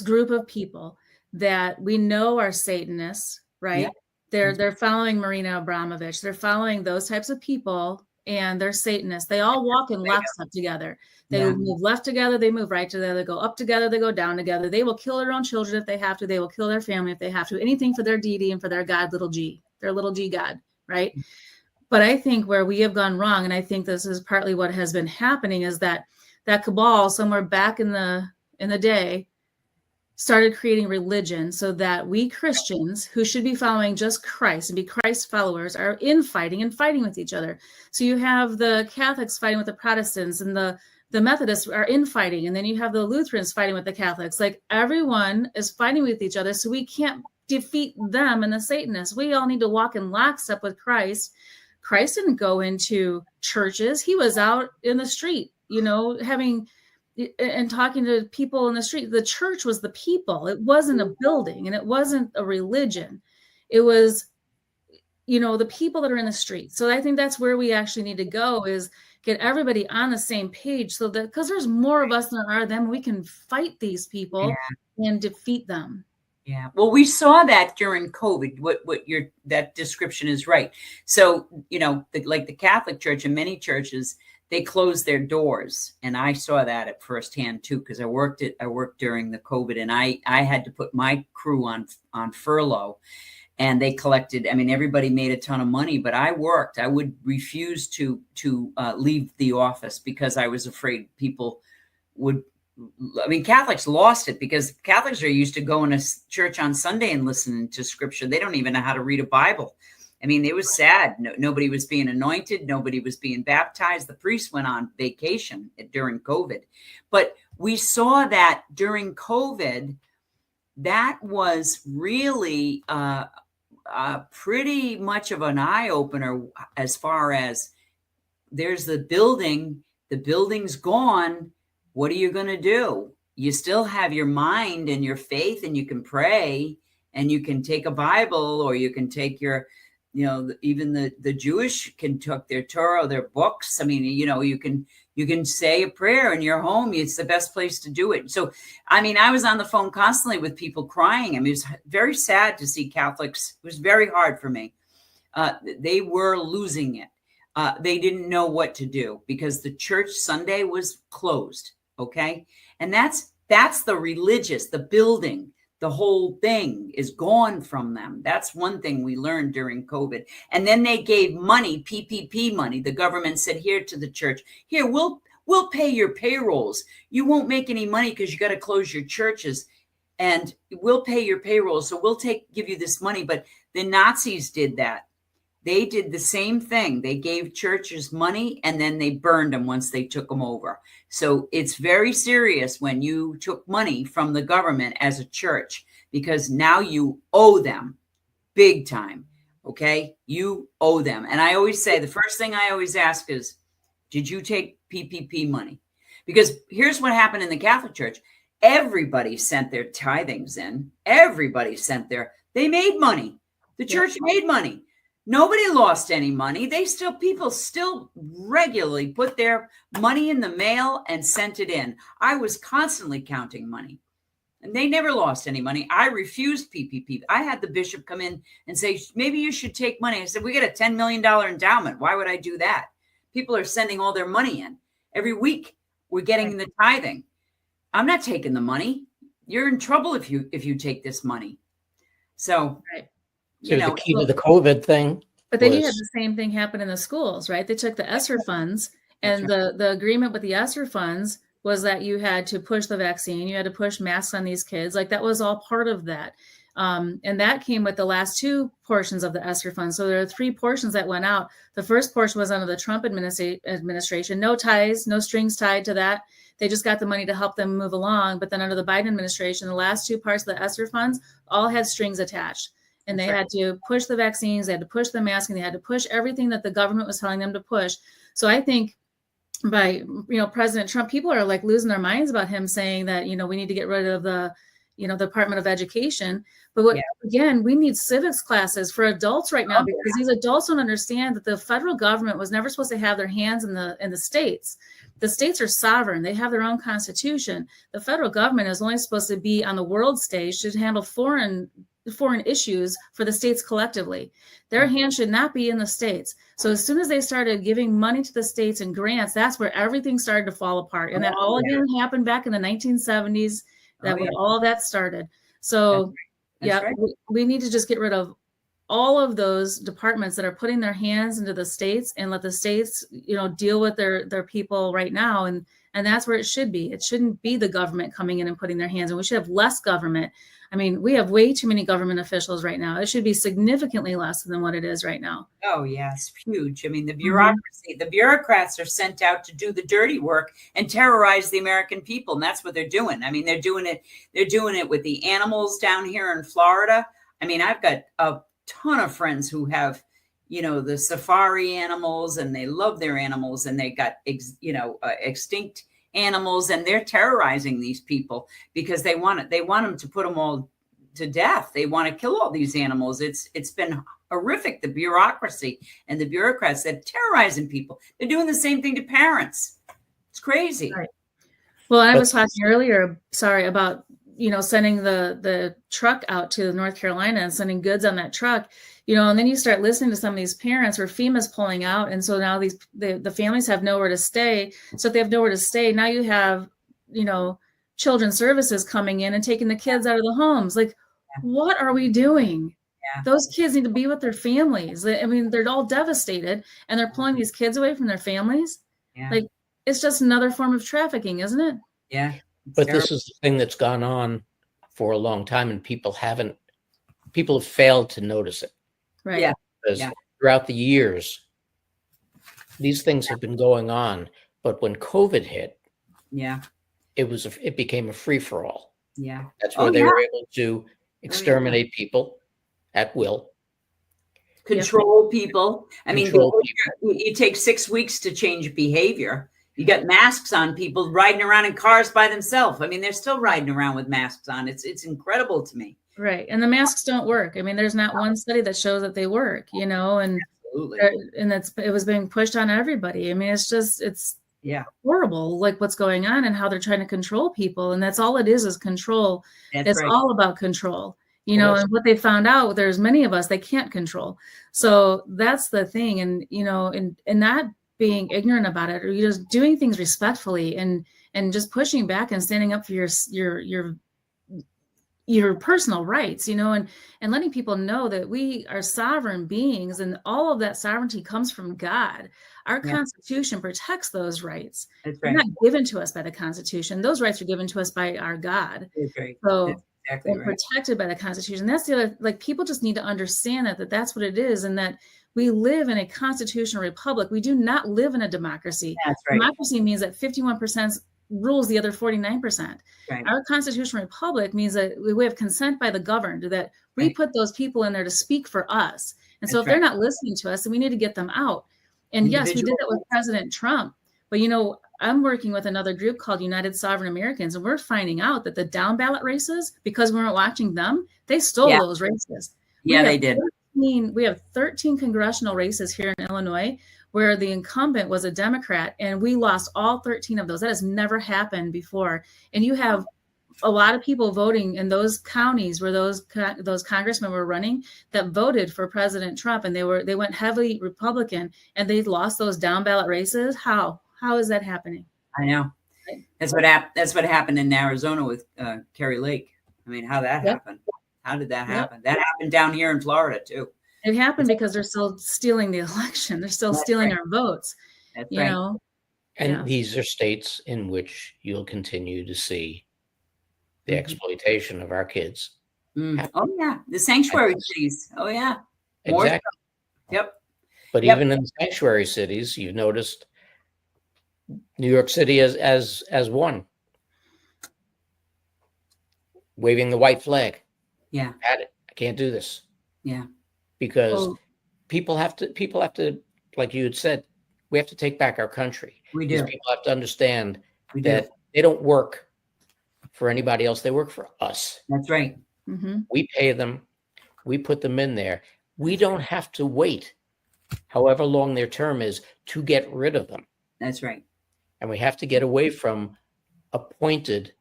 group of people that we know are Satanists, right? Yeah. They're following Marina Abramovich. They're following those types of people, and they're Satanists. They all walk in lockstep together. They move left together, they move right together, they go up together, they go down together. They will kill their own children if they have to. They will kill their family if they have to. Anything for their deity and for their God, little g, their little g God, right? But I think where we have gone wrong, and I think this is partly what has been happening, is that cabal somewhere back in the day started creating religion so that we Christians, who should be following just Christ and be Christ followers, are infighting and fighting with each other. So you have the Catholics fighting with the Protestants, and the Methodists are infighting, and then you have the Lutherans fighting with the Catholics. Like everyone is fighting with each other, so we can't defeat them and the Satanists. We all need to walk in lockstep with Christ. Christ didn't go into churches. He was out in the street, having and talking to people in the street. The church was the people. It wasn't a building, and it wasn't a religion. It was the people that are in the streets. So I think that's where we actually need to go, is get everybody on the same page, so that, because there's more of us than there are them, we can fight these people and defeat them. Yeah. Well, we saw that during COVID. That description is right. So, like the Catholic Church and many churches, they closed their doors, and I saw that at firsthand too, because I worked during the COVID, and I had to put my crew on furlough, and they collected. I mean, everybody made a ton of money, but I worked. I would refuse to leave the office because I was afraid people would. I mean, Catholics lost it, because Catholics are used to going to church on Sunday and listening to scripture. They don't even know how to read a Bible. I mean, it was sad. Nobody was being anointed. Nobody was being baptized. The priest went on vacation during COVID. But we saw that during COVID, that was really pretty much of an eye-opener, as far as there's the building's gone. What are you going to do? You still have your mind and your faith, and you can pray, and you can take a Bible, or you can take your, even the Jewish can take their Torah, their books. I mean, you can say a prayer in your home. It's the best place to do it. So, I mean, I was on the phone constantly with people crying. I mean, it was very sad to see Catholics. It was very hard for me. They were losing it. They didn't know what to do, because the church Sunday was closed. Okay. And that's the religious, the building, the whole thing is gone from them. That's one thing we learned during COVID. And then they gave money, PPP money. The government said, here to the church, here, we'll pay your payrolls. You won't make any money because you got to close your churches, and we'll pay your payrolls. So we'll give you this money. But the Nazis did that. They did the same thing. They gave churches money, and then they burned them once they took them over. So it's very serious when you took money from the government as a church, because now you owe them big time. Okay. You owe them. And I always say, the first thing I always ask is, did you take PPP money? Because here's what happened in the Catholic Church. Everybody sent their tithings in. Everybody they made money. The church made money. Nobody lost any money. People still regularly put their money in the mail and sent it in. I was constantly counting money, and they never lost any money. I refused PPP. I had the bishop come in and say, maybe you should take money. I said, we got a $10 million endowment. Why would I do that? People are sending all their money in. Every week we're getting the tithing. I'm not taking the money. You're in trouble if you take this money. So, right. So the key to the COVID thing. But then you had the same thing happen in the schools, right? They took the ESSER funds, and the agreement with the ESSER funds was that you had to push the vaccine, you had to push masks on these kids. Like, that was all part of that. And that came with the last two portions of the ESSER funds. So there are three portions that went out. The first portion was under the Trump administration, no ties, no strings tied to that. They just got the money to help them move along. But then under the Biden administration, the last two parts of the ESSER funds all had strings attached. And they had to push the vaccines, they had to push the masking, they had to push everything that the government was telling them to push. So I think by, President Trump, people are like losing their minds about him saying that, we need to get rid of the, Department of Education. But again, we need civics classes for adults right now, because these adults don't understand that the federal government was never supposed to have their hands in the states. The states are sovereign. They have their own constitution. The federal government is only supposed to be on the world stage to handle foreign issues for the states collectively. Their hand should not be in the states. So as soon as they started giving money to the states and grants, that's where everything started to fall apart. And that all again happened back in the 1970s. All that started. So we need to just get rid of all of those departments that are putting their hands into the states, and let the states, deal with their people right now. And that's where it should be. It shouldn't be the government coming in and putting their hands, and we should have less government. I mean, we have way too many government officials right now. It should be significantly less than what it is right now. Oh, yes. Huge. I mean, the bureaucracy, the bureaucrats are sent out to do the dirty work and terrorize the American people. And that's what they're doing. I mean, they're doing it with the animals down here in Florida. I mean, I've got a ton of friends who have, the safari animals, and they love their animals, and they got, extinct animals, and they're terrorizing these people because they want them to put them all to death. They want to kill all these animals. It's been horrific, the bureaucracy and the bureaucrats that terrorizing people. They're doing the same thing to parents. It's crazy. Right. Well, I was talking earlier, about, sending the truck out to North Carolina and sending goods on that truck, and then you start listening to some of these parents where FEMA's pulling out. And so now the families have nowhere to stay. So if they have nowhere to stay, now you have, children's services coming in and taking the kids out of the homes. Like, what are we doing? Yeah. Those kids need to be with their families. I mean, they're all devastated and they're pulling these kids away from their families. Yeah. Like, it's just another form of trafficking, isn't it? Yeah. But this is the thing that's gone on for a long time, and people have failed to notice it. Right. Yeah. Because throughout the years, these things have been going on. But when COVID hit, it became a free-for-all. Yeah. That's where they were able to exterminate people at will. Control people. I mean, you take 6 weeks to change behavior. You got masks on, people riding around in cars by themselves. I mean, they're still riding around with masks on. It's incredible to me. Right. And the masks don't work. I mean, there's not one study that shows that they work, and it was being pushed on everybody. I mean, it's horrible, like what's going on and how they're trying to control people. And that's all it is control. It's all about control, and what they found out, there's many of us they can't control. So that's the thing. And, and not being ignorant about it, or you're just doing things respectfully and just pushing back and standing up for your personal rights, and letting people know that we are sovereign beings and all of that sovereignty comes from God. Our Constitution protects those rights. They're not given to us by the Constitution. Those rights are given to us by our God. So we're protected by the Constitution. That's the other, like, people just need to understand that's what it is, and that we live in a constitutional republic. We do not live in a democracy. That's right. Democracy means that 51% rules the other 49%. Right. Our constitutional republic means that we have consent by the governed, that we put those people in there to speak for us. And so if they're not listening to us, then we need to get them out. And yes, we did that with President Trump. But, I'm working with another group called United Sovereign Americans, and we're finding out that the down ballot races, because we weren't watching them, they stole those races. Yeah, they did. We have 13 congressional races here in Illinois where the incumbent was a Democrat, and we lost all 13 of those. That has never happened before. And you have a lot of people voting in those counties where those congressmen were running that voted for President Trump, and they went heavily Republican, and they lost those down ballot races. How is that happening? I know. That's what happened in Arizona with Kerry Lake. I mean, how that happened? How did that happen? That happened down here in Florida too. It happened because they're still stealing the election. They're still stealing our votes. That's you know. And these are states in which you'll continue to see the exploitation of our kids. Oh yeah, the sanctuary cities. Oh yeah, exactly. Yep. But even in the sanctuary cities, you've noticed New York City as one, waving the white flag. Yeah, I can't do this. Yeah, because people have to, like you had said, we have to take back our country. We do. These people have to understand that they don't work for anybody else. They work for us. That's right. We pay them. We put them in there. We don't have to wait however long their term is to get rid of them. That's right. And we have to get away from appointed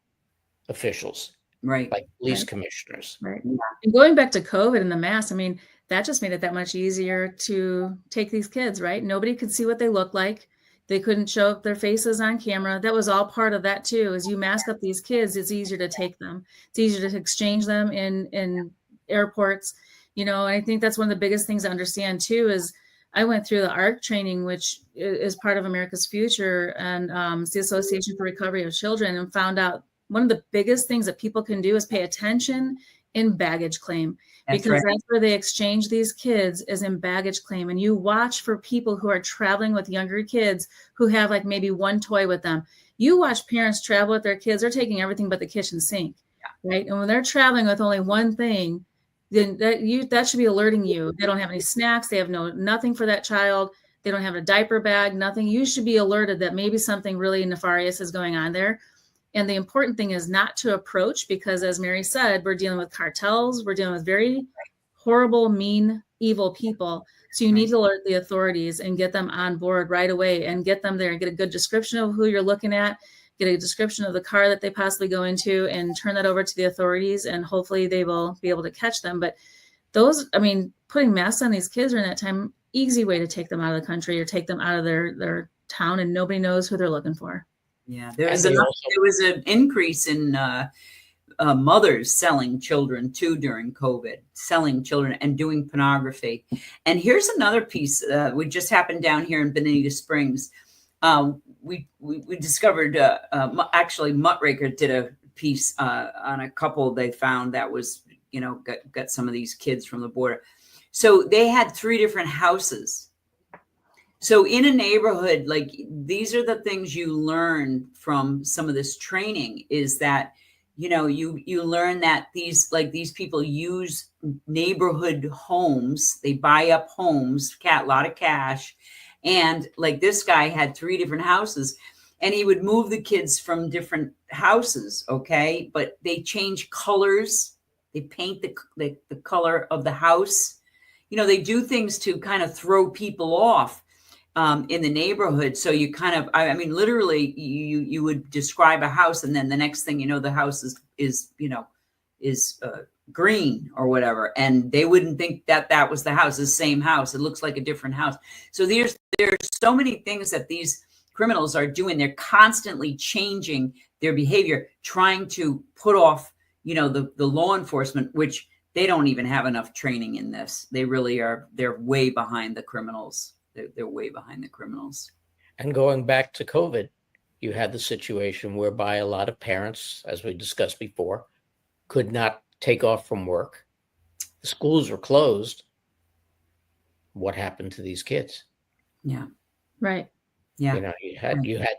officials, right? Like police commissioners. Right. Yeah. And going back to COVID and the mask, I mean, that just made it that much easier to take these kids, right? Nobody could see what they looked like. They couldn't show up their faces on camera. That was all part of that too. As you mask up these kids, it's easier to take them. It's easier to exchange them in airports, you know. And I think that's one of the biggest things to understand too. Is I went through the ARC training, which is part of America's Future, and it's the Association for Recovery of Children, and found out one of the biggest things that people can do is pay attention in baggage claim. That's where they exchange these kids, is in baggage claim. And you watch for people who are traveling with younger kids who have like maybe one toy with them. You watch parents travel with their kids, they're taking everything but the kitchen sink, right? And when they're traveling with only one thing, then that should be alerting you. They don't have any snacks, they have nothing for that child, they don't have a diaper bag, nothing. You should be alerted that maybe something really nefarious is going on there. And the important thing is not to approach, because as Mary said, we're dealing with cartels. We're dealing with very horrible, mean, evil people. So you need to alert the authorities and get them on board right away and get them there and get a good description of who you're looking at, get a description of the car that they possibly go into, and turn that over to the authorities. And hopefully they will be able to catch them. But those, I mean, putting masks on these kids during that time, easy way to take them out of the country or take them out of their town, and nobody knows who they're looking for. Yeah, there was an increase in mothers selling children too during COVID, selling children and doing pornography. And here's another piece. We just happened down here in Bonita Springs. We discovered actually Muckraker did a piece on a couple they found that was, you know, got some of these kids from the border. So they had 3 different houses. So in a neighborhood, like, these are the things you learn from some of this training, is that, you know, you learn that these people use neighborhood homes. They buy up homes, a lot of cash. And like, this guy had 3 different houses, and he would move the kids from different houses. Okay. But they change colors. They paint the color of the house. You know, they do things to kind of throw people off in the neighborhood. So you kind of, I mean, literally you would describe a house, and then the next thing you know, the house is green or whatever. And they wouldn't think that was the house, the same house. It looks like a different house. So there's so many things that these criminals are doing. They're constantly changing their behavior, trying to put off, you know, the law enforcement, which they don't even have enough training in this. They really are. They're way behind the criminals. They're way behind the criminals. And going back to COVID, you had the situation whereby a lot of parents, as we discussed before, could not take off from work. The schools were closed. What happened to these kids? Yeah. Right. Yeah. You know, you had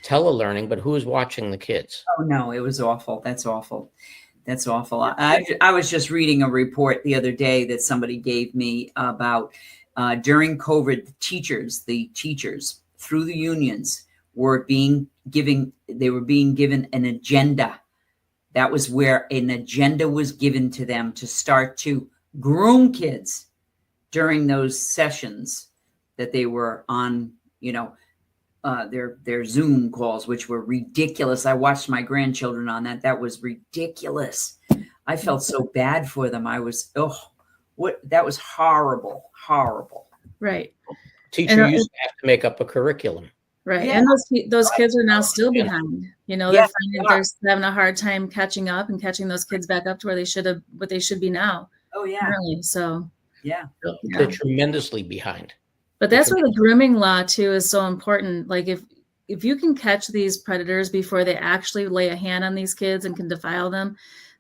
telelearning, but who was watching the kids? Oh no, it was awful. That's awful. That's awful. I was just reading a report the other day that somebody gave me about during COVID, the teachers through the unions were being given an agenda. That was where an agenda was given to them to start to groom kids during those sessions that they were on, you know, their Zoom calls, which were ridiculous. I watched my grandchildren on that. That was ridiculous. I felt so bad for them. That was horrible. Right. Teacher used to have to make up a curriculum. Right. Yeah. And those kids are now still behind. You know, they're Yes, finding they're having a hard time catching up and catching those kids back up to where they should be now. Oh yeah. Really. So Yeah. They're tremendously behind. but that's where the grooming law too is so important. Like if you can catch these predators before they actually lay a hand on these kids and can defile them,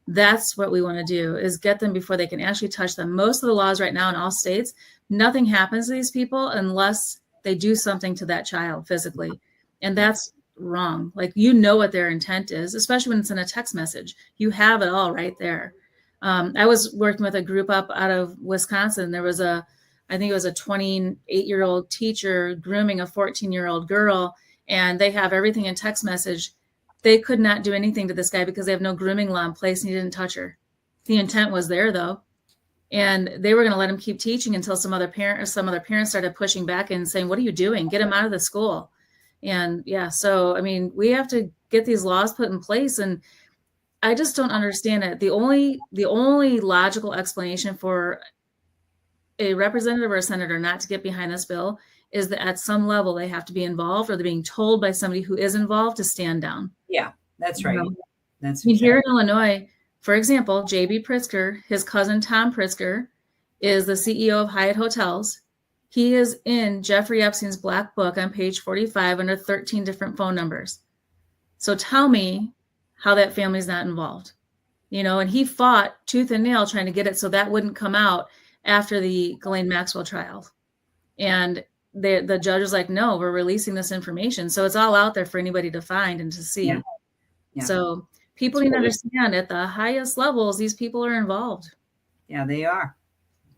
that's what we want to do, is get them before they can actually touch them. Most of the laws right now in all states, nothing happens to these people unless they do something to that child physically. And that's wrong. Like, you know what their intent is, especially when it's in a text message. You have it all right there. I was working with a group up out of Wisconsin. There was I think it was a 28-year-old teacher grooming a 14-year-old girl, and they have everything in text message. They could not do anything to this guy because they have no grooming law in place, and he didn't touch her. The intent was there though. And they were going to let him keep teaching until some other parents started pushing back and saying, what are you doing? Get him out of the school. And yeah, so, I mean, we have to get these laws put in place, and I just don't understand it. The only logical explanation for a representative or a senator not to get behind this bill is that at some level they have to be involved, or they're being told by somebody who is involved to stand down. Yeah, that's right. That's here in Illinois, for example, J.B. Pritzker, his cousin Tom Pritzker, is the CEO of Hyatt Hotels. He is in Jeffrey Epstein's black book on page 45 under 13 different phone numbers. So tell me how that family's not involved. You know, and he fought tooth and nail trying to get it so that wouldn't come out after the Ghislaine Maxwell trial. And the judge was like, no, we're releasing this information. So it's all out there for anybody to find and to see. Yeah. Yeah. So people need to understand at the highest levels, these people are involved. Yeah, they are.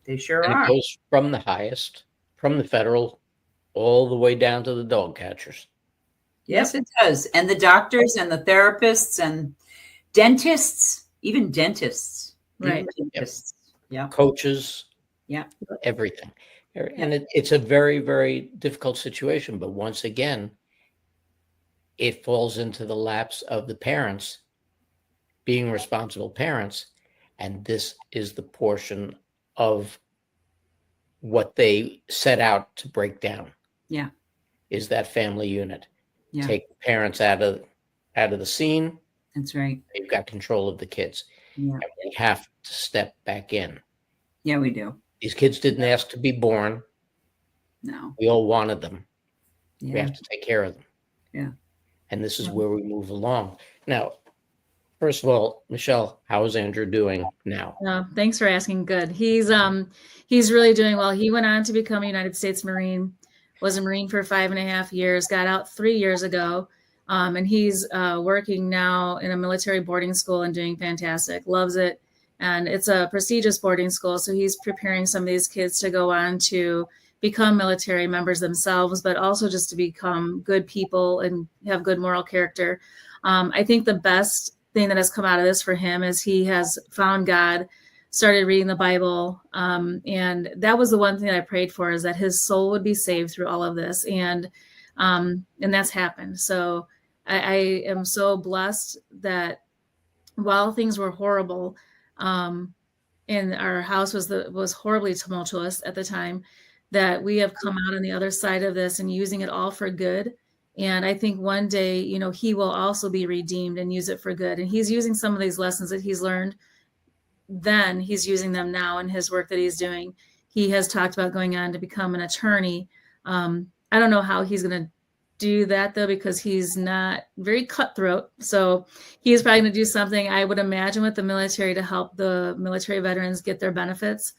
They sure And are. it goes from the highest, from the federal, all the way down to the dog catchers. Yes, it does. And the doctors and the therapists and dentists, even dentists. Right. Even dentists. Yeah. Coaches, Yeah. everything. And it's a very, very difficult situation. But once again, it falls into the laps of the parents being responsible parents. And this is the portion of what they set out to break down. Yeah. Is that family unit. Yeah. Take the parents out of the scene. That's right. They've got control of the kids. Yeah. And we have to step back in. Yeah, we do. These kids didn't ask to be born. No. We all wanted them. Yeah. We have to take care of them. Yeah. And this is where we move along. Now, first of all, Michelle, how is Andrew doing now? Thanks for asking. Good. He's really doing well. He went on to become a United States Marine, was a Marine for 5.5 years, got out 3 years ago. And he's working now in a military boarding school and doing fantastic, loves it. And it's a prestigious boarding school. So he's preparing some of these kids to go on to become military members themselves, but also just to become good people and have good moral character. I think the best thing that has come out of this for him is he has found God, started reading the Bible. And that was the one thing I prayed for, is that his soul would be saved through all of this. And that's happened. So I am so blessed that while things were horrible, and our house was horribly tumultuous at the time, that we have come out on the other side of this and using it all for good. And I think one day, he will also be redeemed and use it for good. And he's using some of these lessons that he's learned then, he's using them now in his work that he's doing. He has talked about going on to become an attorney. I don't know how he's going to do that, though, because he's not very cutthroat. So he's probably going to do something, I would imagine, with the military to help the military veterans get their benefits.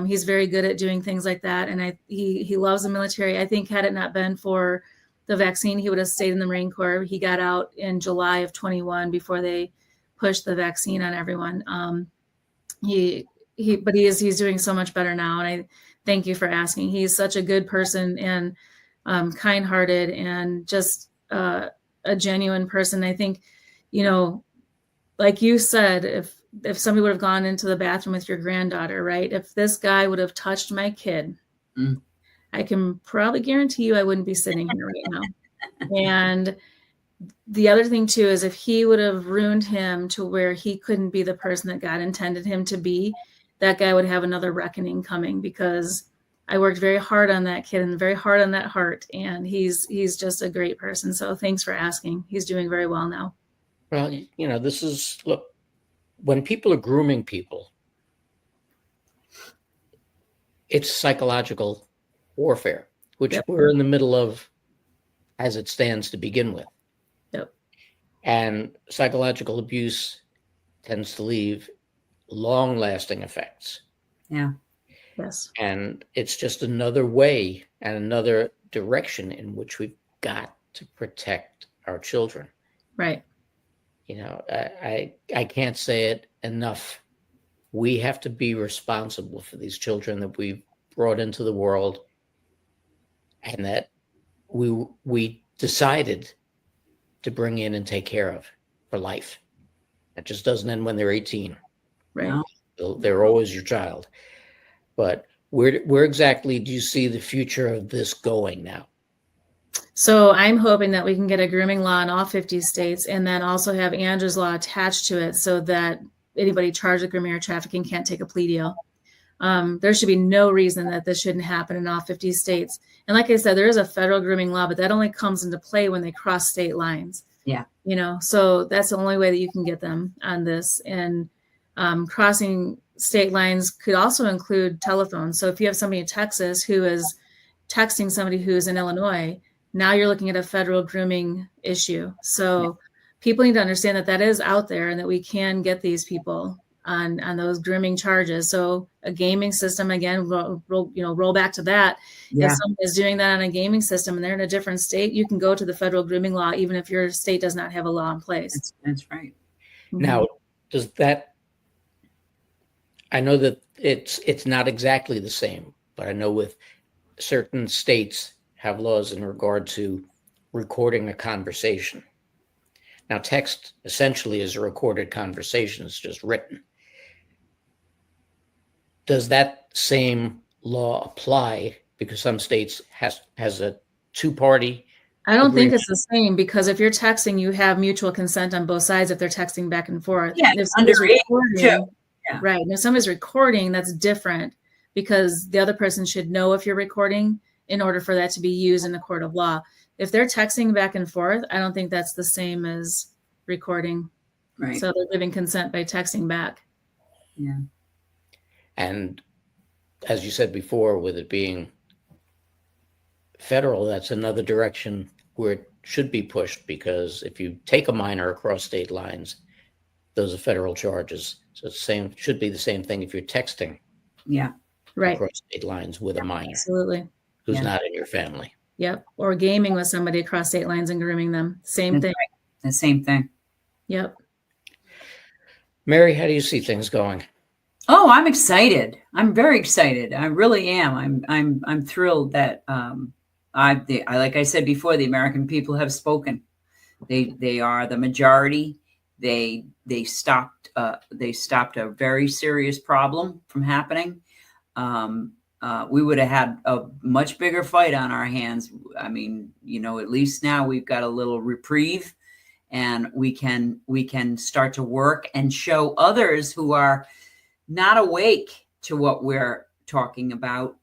He's very good at doing things like that. And he loves the military. I think had it not been for the vaccine, he would have stayed in the Marine Corps. He got out in July of 21 before they pushed the vaccine on everyone. But he's doing so much better now. And I thank you for asking. He's such a good person and kind-hearted and just a genuine person. I think, like you said, if somebody would have gone into the bathroom with your granddaughter, right? If this guy would have touched my kid, I can probably guarantee you I wouldn't be sitting here right now. And the other thing too is if he would have ruined him to where he couldn't be the person that God intended him to be, that guy would have another reckoning coming, because I worked very hard on that kid and very hard on that heart. And he's just a great person. So thanks for asking. He's doing very well now. Well, look, when people are grooming people, it's psychological warfare, which we're in the middle of as it stands to begin with. Yep. And psychological abuse tends to leave long-lasting effects. Yeah. Yes. And it's just another way and another direction in which we've got to protect our children. Right. I can't say it enough. We have to be responsible for these children that we've brought into the world and that we decided to bring in and take care of for life. It just doesn't end when they're 18. Right. They're always your child. But where exactly do you see the future of this going now? So I'm hoping that we can get a grooming law in all 50 states and then also have Andrew's law attached to it so that anybody charged with grooming or trafficking can't take a plea deal. There should be no reason that this shouldn't happen in all 50 states. And like I said, there is a federal grooming law, but that only comes into play when they cross state lines. Yeah. So that's the only way that you can get them on this. And crossing state lines could also include telephones. So if you have somebody in Texas who is texting somebody who's in Illinois, now you're looking at a federal grooming issue. So people need to understand that that is out there and that we can get these people on those grooming charges. So a gaming system, again, roll back to that. Yeah. If someone is doing that on a gaming system and they're in a different state, you can go to the federal grooming law, even if your state does not have a law in place. That's right. Now, does that, I know that it's not exactly the same, but I know with certain states have laws in regard to recording a conversation. Now, text essentially is a recorded conversation. It's just written. Does that same law apply? Because some states has a two-party. I don't think it's the same, because if you're texting, you have mutual consent on both sides if they're texting back and forth. Yeah, If somebody's underage recording, too. Yeah. right. And if somebody's recording, that's different, because the other person should know if you're recording in order for that to be used in the court of law. If they're texting back and forth, I don't think that's the same as recording. Right. So they're giving consent by texting back. Yeah. And as you said before, with it being federal, that's another direction where it should be pushed, because if you take a minor across state lines, those are federal charges. So it's should be the same thing if you're texting Yeah. Right. across state lines with a minor Absolutely. who's not in your family. Yep. Or gaming with somebody across state lines and grooming them. Same That's thing. right. The same thing. Yep. Mary, how do you see things going? Oh, I'm excited. I'm very excited. I really am. I'm thrilled that like I said before, the American people have spoken. They are the majority. They stopped a very serious problem from happening. We would have had a much bigger fight on our hands. I mean, at least now we've got a little reprieve, and we can start to work and show others who are not awake to what we're talking about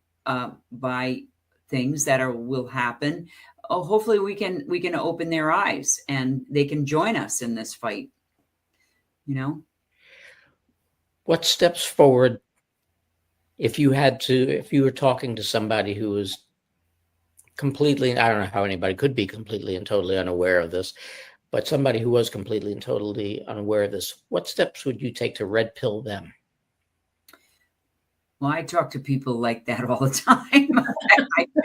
by things that will happen. Oh, hopefully we can open their eyes and they can join us in this fight. What steps forward, if you were talking to somebody who was completely, I don't know how anybody could be completely and totally unaware of this, but somebody who was completely and totally unaware of this, what steps would you take to red pill them? Well, I talk to people like that all the time.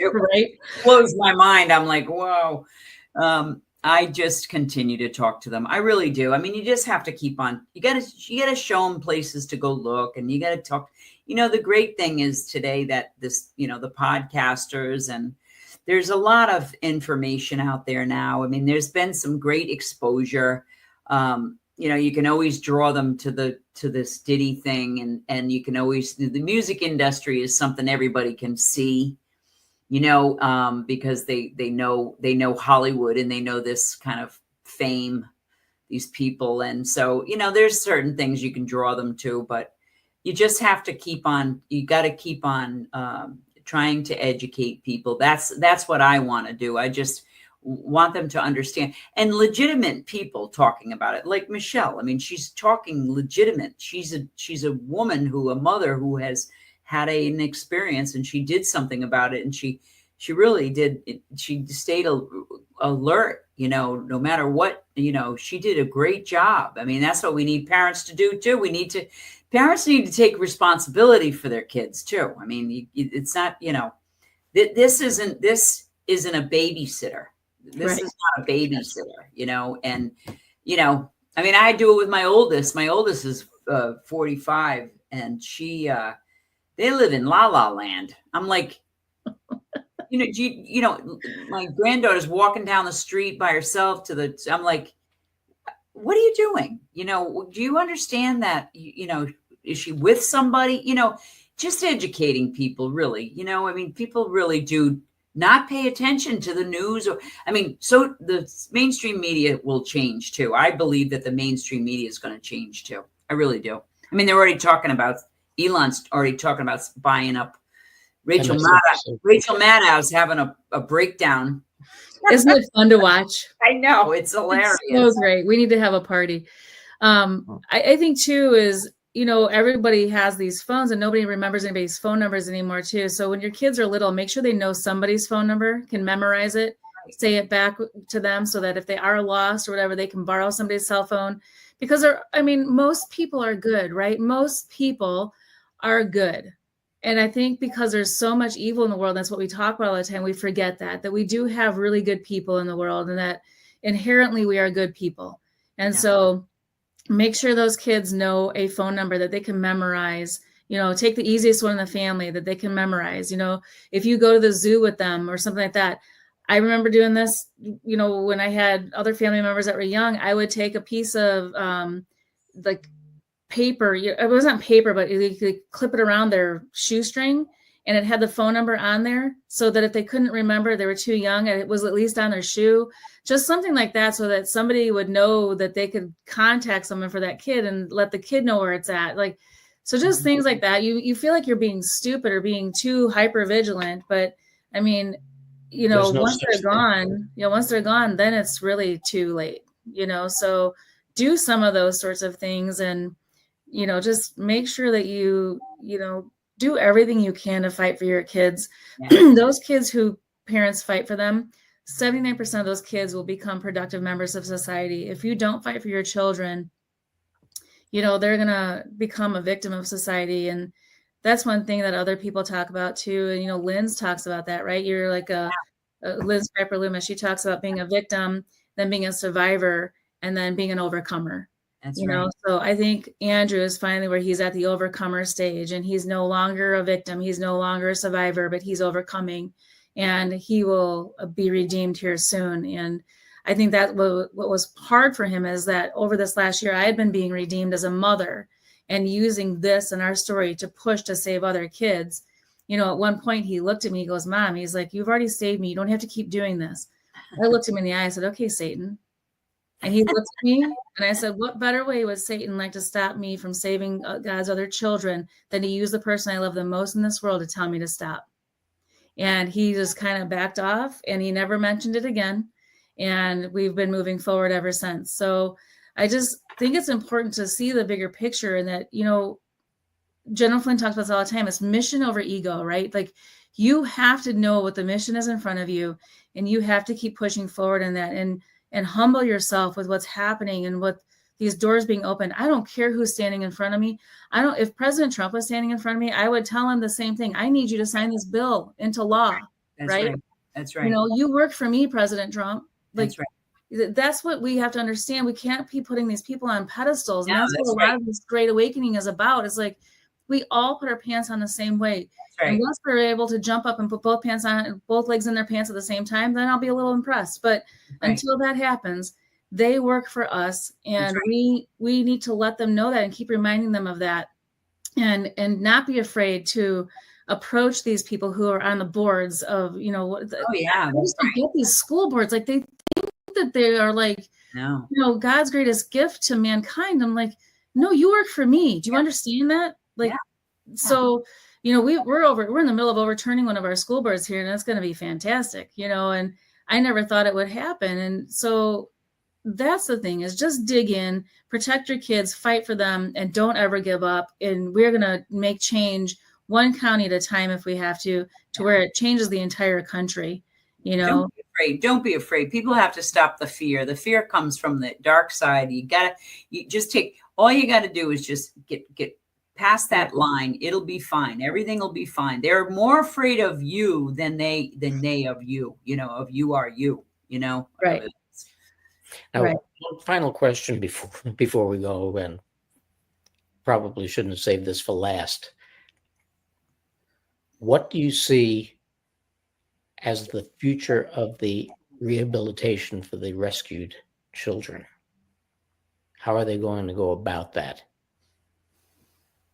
Right. It blows my mind. I'm like, whoa. I just continue to talk to them. I really do. I mean, you just have to keep on. You gotta show them places to go look, and you gotta talk. The great thing is today that the podcasters, and there's a lot of information out there now. I mean, there's been some great exposure. You can always draw them to this Diddy thing, and you can always, the music industry is something everybody can see, because they know Hollywood, and they know this kind of fame, these people. And so, there's certain things you can draw them to, but you just have to you got to keep on trying to educate people. That's what I want to do. I just want them to understand, and legitimate people talking about it, like Michelle. I mean, she's talking legitimate. She's a woman a mother who has had an experience, and she did something about it, and she really did. She stayed alert, no matter what. She did a great job. I mean, that's what we need parents to do too. Parents need to take responsibility for their kids too. I mean, it's not, this isn't a babysitter. This is not a babysitter, and, I mean, I do it with my oldest. My oldest is 45, and they live in La La Land. I'm like, my granddaughter's walking down the street by herself I'm like, what are you doing? Do you understand that, is she with somebody? Just educating people, really. I mean, people really do not pay attention to the news. So the mainstream media will change too. I believe that the mainstream media is going to change too. I really do. I mean, Elon's already talking about buying up Rachel Maddow's having a breakdown. Isn't it fun to watch? I know, it's hilarious. It's so great. We need to have a party. I think too is, everybody has these phones, and nobody remembers anybody's phone numbers anymore too. So when your kids are little, make sure they know somebody's phone number, can memorize it, say it back to them, so that if they are lost or whatever, they can borrow somebody's cell phone. Because most people are good, right? Most people are good. And I think because there's so much evil in the world, that's what we talk about all the time, we forget that we do have really good people in the world, and that inherently we are good people. And so make sure those kids know a phone number that they can memorize. Take the easiest one in the family that they can memorize. If you go to the zoo with them or something like that, I remember doing this, when I had other family members that were young, I would take a piece of like paper. It wasn't paper, but you could clip it around their shoestring, and it had the phone number on there so that if they couldn't remember, they were too young, and it was at least on their shoe, just something like that, so that somebody would know that they could contact someone for that kid and let the kid know where it's at. Like, so just things like that. You feel like you're being stupid or being too hyper vigilant, but I mean, once they're gone, then it's really too late, so do some of those sorts of things, and, just make sure that you do everything you can to fight for your kids. Yeah. Those kids who parents fight for them, 79% of those kids will become productive members of society. If you don't fight for your children, they're going to become a victim of society. And that's one thing that other people talk about too. And, Lynn's talks about that, right? You're like Liz Piper Loomis. She talks about being a victim, then being a survivor, and then being an overcomer. That's right. So I think Andrew is finally where he's at the overcomer stage, and he's no longer a victim. He's no longer a survivor, but he's overcoming, and he will be redeemed here soon. And I think that what was hard for him is that over this last year, I had been being redeemed as a mother and using this and our story to push to save other kids. At one point he looked at me, he goes, Mom, he's like, you've already saved me. You don't have to keep doing this. I looked him in the eye. I said, okay, Satan. And he looked at me and I said, what better way would Satan like to stop me from saving God's other children than to use the person I love the most in this world to tell me to stop? And he just kind of backed off, and he never mentioned it again. And we've been moving forward ever since. So I just think it's important to see the bigger picture, and that, General Flynn talks about this all the time. It's mission over ego, right? Like, you have to know what the mission is in front of you, and you have to keep pushing forward in that, and humble yourself with what's happening and what these doors being opened. I don't care who's standing in front of me. If President Trump was standing in front of me, I would tell him the same thing. I need you to sign this bill into law. That's right. That's right. You work for me, President Trump. Like, that's right. That's what we have to understand. We can't be putting these people on pedestals. And that's what a lot of this Great Awakening is about. It's like, we all put our pants on the same way. Right. Unless we're able to jump up and put both legs in their pants at the same time, then I'll be a little impressed. But until that happens, they work for us, and we need to let them know that and keep reminding them of that, and not be afraid to approach these people who are on the boards of, I just don't get these school boards. Like, they think that they are like, God's greatest gift to mankind. I'm like, no, you work for me. Do you understand that? Like, so, we're in the middle of overturning one of our school boards here, and it's going to be fantastic, and I never thought it would happen. And so that's the thing, is just dig in, protect your kids, fight for them, and don't ever give up. And we're going to make change one county at a time if we have to where it changes the entire country. Don't be afraid. People have to stop the fear. The fear comes from the dark side. All you got to do is just get past that line. It'll be fine. Everything will be fine. They're more afraid of you than they of you, of you are you, Right. Now, one final question before we go, and probably shouldn't have saved this for last. What do you see as the future of the rehabilitation for the rescued children? How are they going to go about that?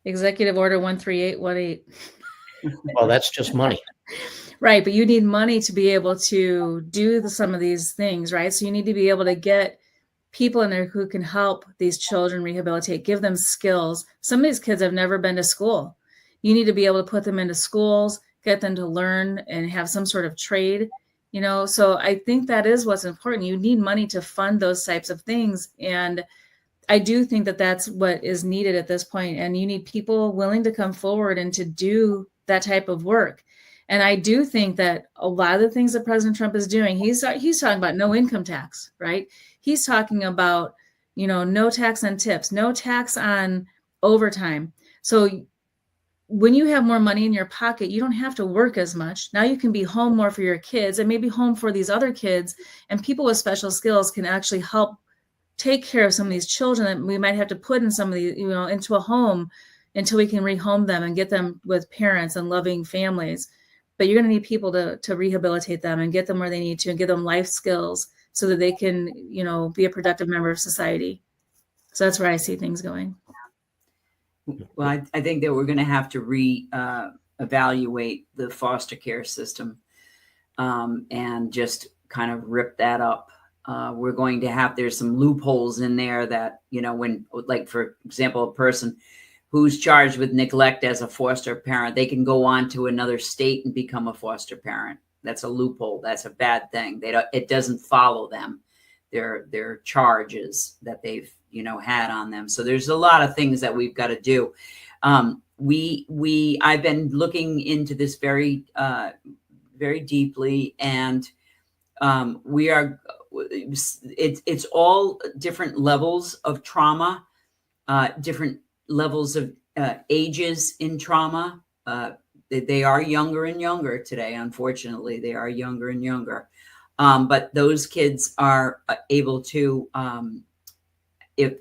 Executive Order 13818. Well, that's just money. Right. But you need money to be able to do some of these things, right? So you need to be able to get people in there who can help these children rehabilitate, give them skills. Some of these kids have never been to school. You need to be able to put them into schools, get them to learn and have some sort of trade, So I think that is what's important. You need money to fund those types of things. And I do think that that's what is needed at this point. And you need people willing to come forward and to do that type of work. And I do think that a lot of the things that President Trump is doing, he's talking about no income tax, right? He's talking about, no tax on tips, no tax on overtime. So when you have more money in your pocket, you don't have to work as much. Now you can be home more for your kids, and maybe home for these other kids, and people with special skills can actually help take care of some of these children that we might have to put in some of these, into a home until we can rehome them and get them with parents and loving families. but you're going to need people to rehabilitate them and get them where they need to and give them life skills so that they can, you know, be a productive member of society. So that's where I see things going. Well, I think that we're going to have to evaluate the foster care system and just kind of rip that up. We're going to have, there's some loopholes in there that, you know, when, like, for example, a person who's charged with neglect as a foster parent, they can go on to another state and become a foster parent. That's a loophole. That's a bad thing. It doesn't follow them, their charges that they've, you know, had on them. So there's a lot of things that we've got to do. I've been looking into this very deeply, and it's all different levels of trauma, different levels of ages in trauma. They are younger and younger today. Unfortunately, they are younger and younger. But those kids are able to, if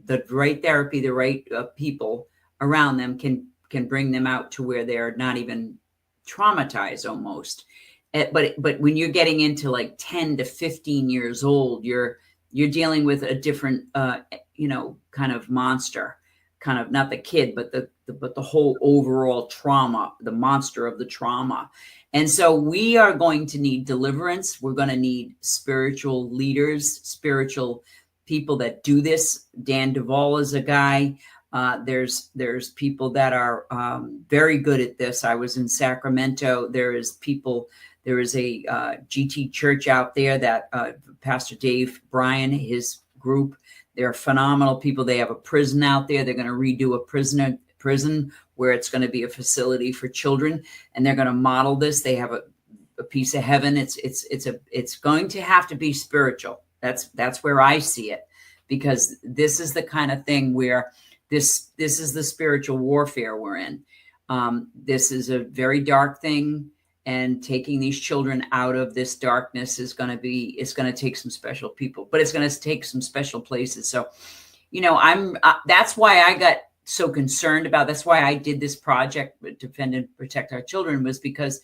the right therapy, the right people around them can bring them out to where they're not even traumatized almost. But when you're getting into like 10 to 15 years old, you're dealing with a different, you know, kind of monster, kind of not the kid, but the whole overall trauma, the monster of the trauma. And so we are going to need deliverance. We're going to need spiritual leaders, spiritual people that do this. Dan Duvall is a guy. There's people that are very good at this. I was in Sacramento. There is a GT church out there that Pastor Dave Bryan, his group, they're phenomenal people. They have a prison out there. They're going to redo a prison where it's going to be a facility for children, and they're going to model this. They have a piece of heaven. It's going to have to be spiritual. That's where I see it, because this is the kind of thing where this is the spiritual warfare we're in. This is a very dark thing, and taking these children out of this darkness it's going to take some special people, but it's going to take some special places. So, you know, that's why I got so concerned about, that's why I did this project, Defend and Protect Our Children, was because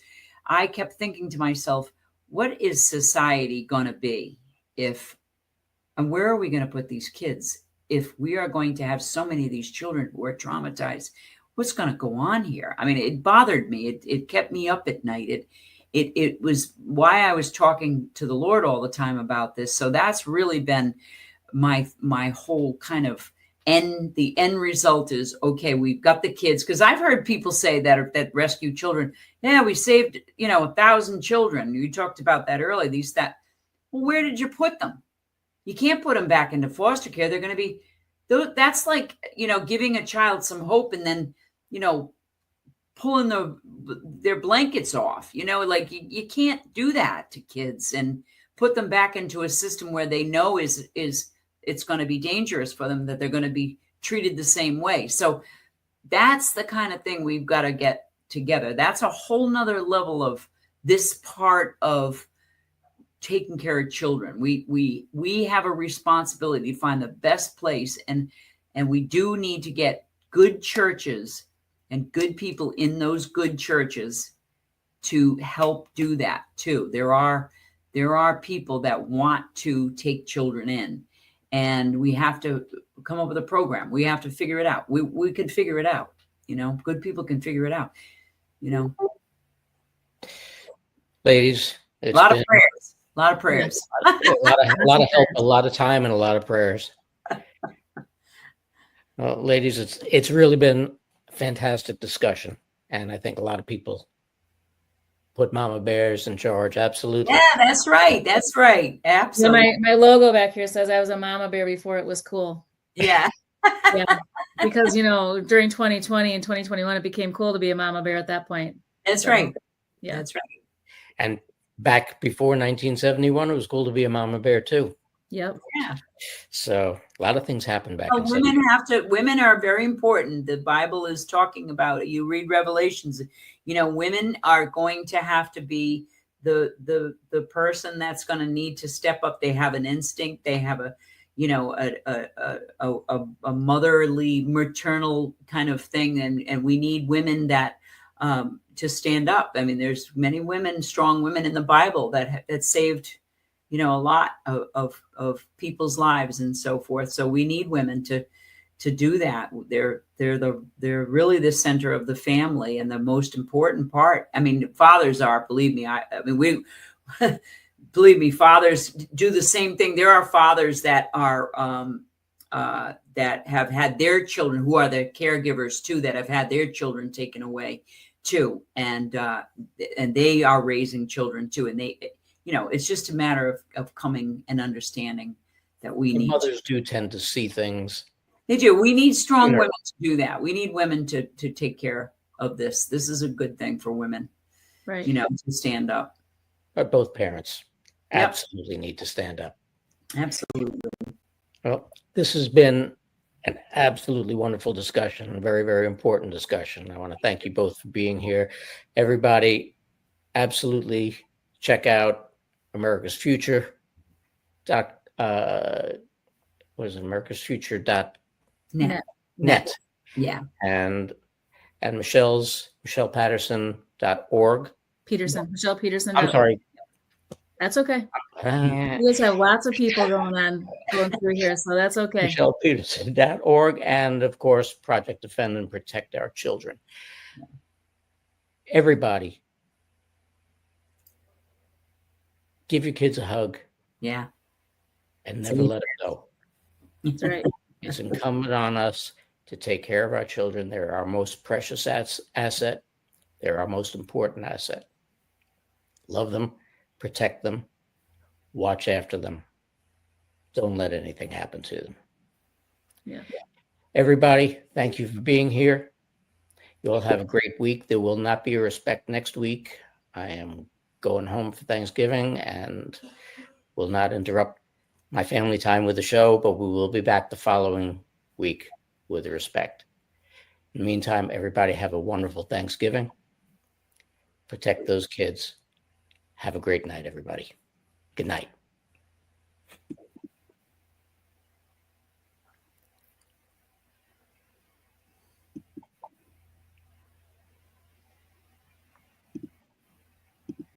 I kept thinking to myself, what is society going to be and where are we going to put these kids if we are going to have so many of these children who are traumatized? What's going to go on here? I mean, it bothered me. It kept me up at night. It was why I was talking to the Lord all the time about this. So that's really been my whole kind of the end result is, okay, we've got the kids. Because I've heard people say that rescue children, yeah, we saved, 1,000 children. You talked about that earlier. Well, where did you put them? You can't put them back into foster care. They're going to be, that's like, giving a child some hope and then, pulling their blankets off, like you can't do that to kids and put them back into a system where they know it's going to be dangerous for them, that they're going to be treated the same way. So that's the kind of thing we've got to get together. That's a whole nother level of this part of taking care of children. We have a responsibility to find the best place, and we do need to get good churches and good people in those good churches to help do that too. There are people that want to take children in, and we have to come up with a program. We have to figure it out. We could figure it out. Good people can figure it out. Ladies, a lot of prayers. A lot of prayers. a lot of help, a lot of time, and a lot of prayers. Well, ladies, it's really been a fantastic discussion, and I think a lot of people put Mama Bears in charge. Absolutely. Yeah, that's right. That's right. Absolutely. So my logo back here says I was a Mama Bear before it was cool. Yeah. Yeah. Because, during 2020 and 2021, it became cool to be a Mama Bear at that point. That's right. Yeah. That's right. And back before 1971, it was cool to be a Mama Bear too. Yep. Yeah. So a lot of things happen back. Well, women are very important. The Bible is talking about it. You read Revelations, women are going to have to be the person that's going to need to step up. They have an instinct. They have a motherly, maternal kind of thing. And we need women that to stand up. I mean, there's many women, strong women in the Bible that saved, a lot of people's lives and so forth. So we need women to do that. They're really the center of the family and the most important part. I mean, fathers are, believe me. I mean, we believe me, fathers do the same thing. There are fathers that are that have had their children, who are the caregivers too, that have had their children taken away too, and they are raising children too, and they, it's just a matter of coming and understanding that we need. Mothers do tend to see things. They do. We need strong women to do that. We need women to take care of this. This is a good thing for women, Right. To stand up. But both parents Yep. absolutely need to stand up. Absolutely. Well, this has been an absolutely wonderful discussion, a very, very important discussion. I want to thank you both for being here. Everybody, absolutely check out America's Future. What is it? America's Future net. Yeah. And Michelle Patterson.org. Peterson, Michelle Peterson. I'm sorry. That's okay. We just have lots of people going through here, so that's okay. MichellePeterson.org, and of course, Project Defend and Protect Our Children. Everybody, give your kids a hug. Yeah. And never let it go. That's right. It's incumbent on us to take care of our children. They're our most precious asset. They're our most important asset. Love them, protect them, watch after them. Don't let anything happen to them. Yeah. Everybody, thank you for being here. You all have a great week. There will not be a respect next week. I am going home for Thanksgiving and will not interrupt my family time with the show, but we will be back the following week with respect. In the meantime, everybody have a wonderful Thanksgiving. Protect those kids. Have a great night, everybody. Good night.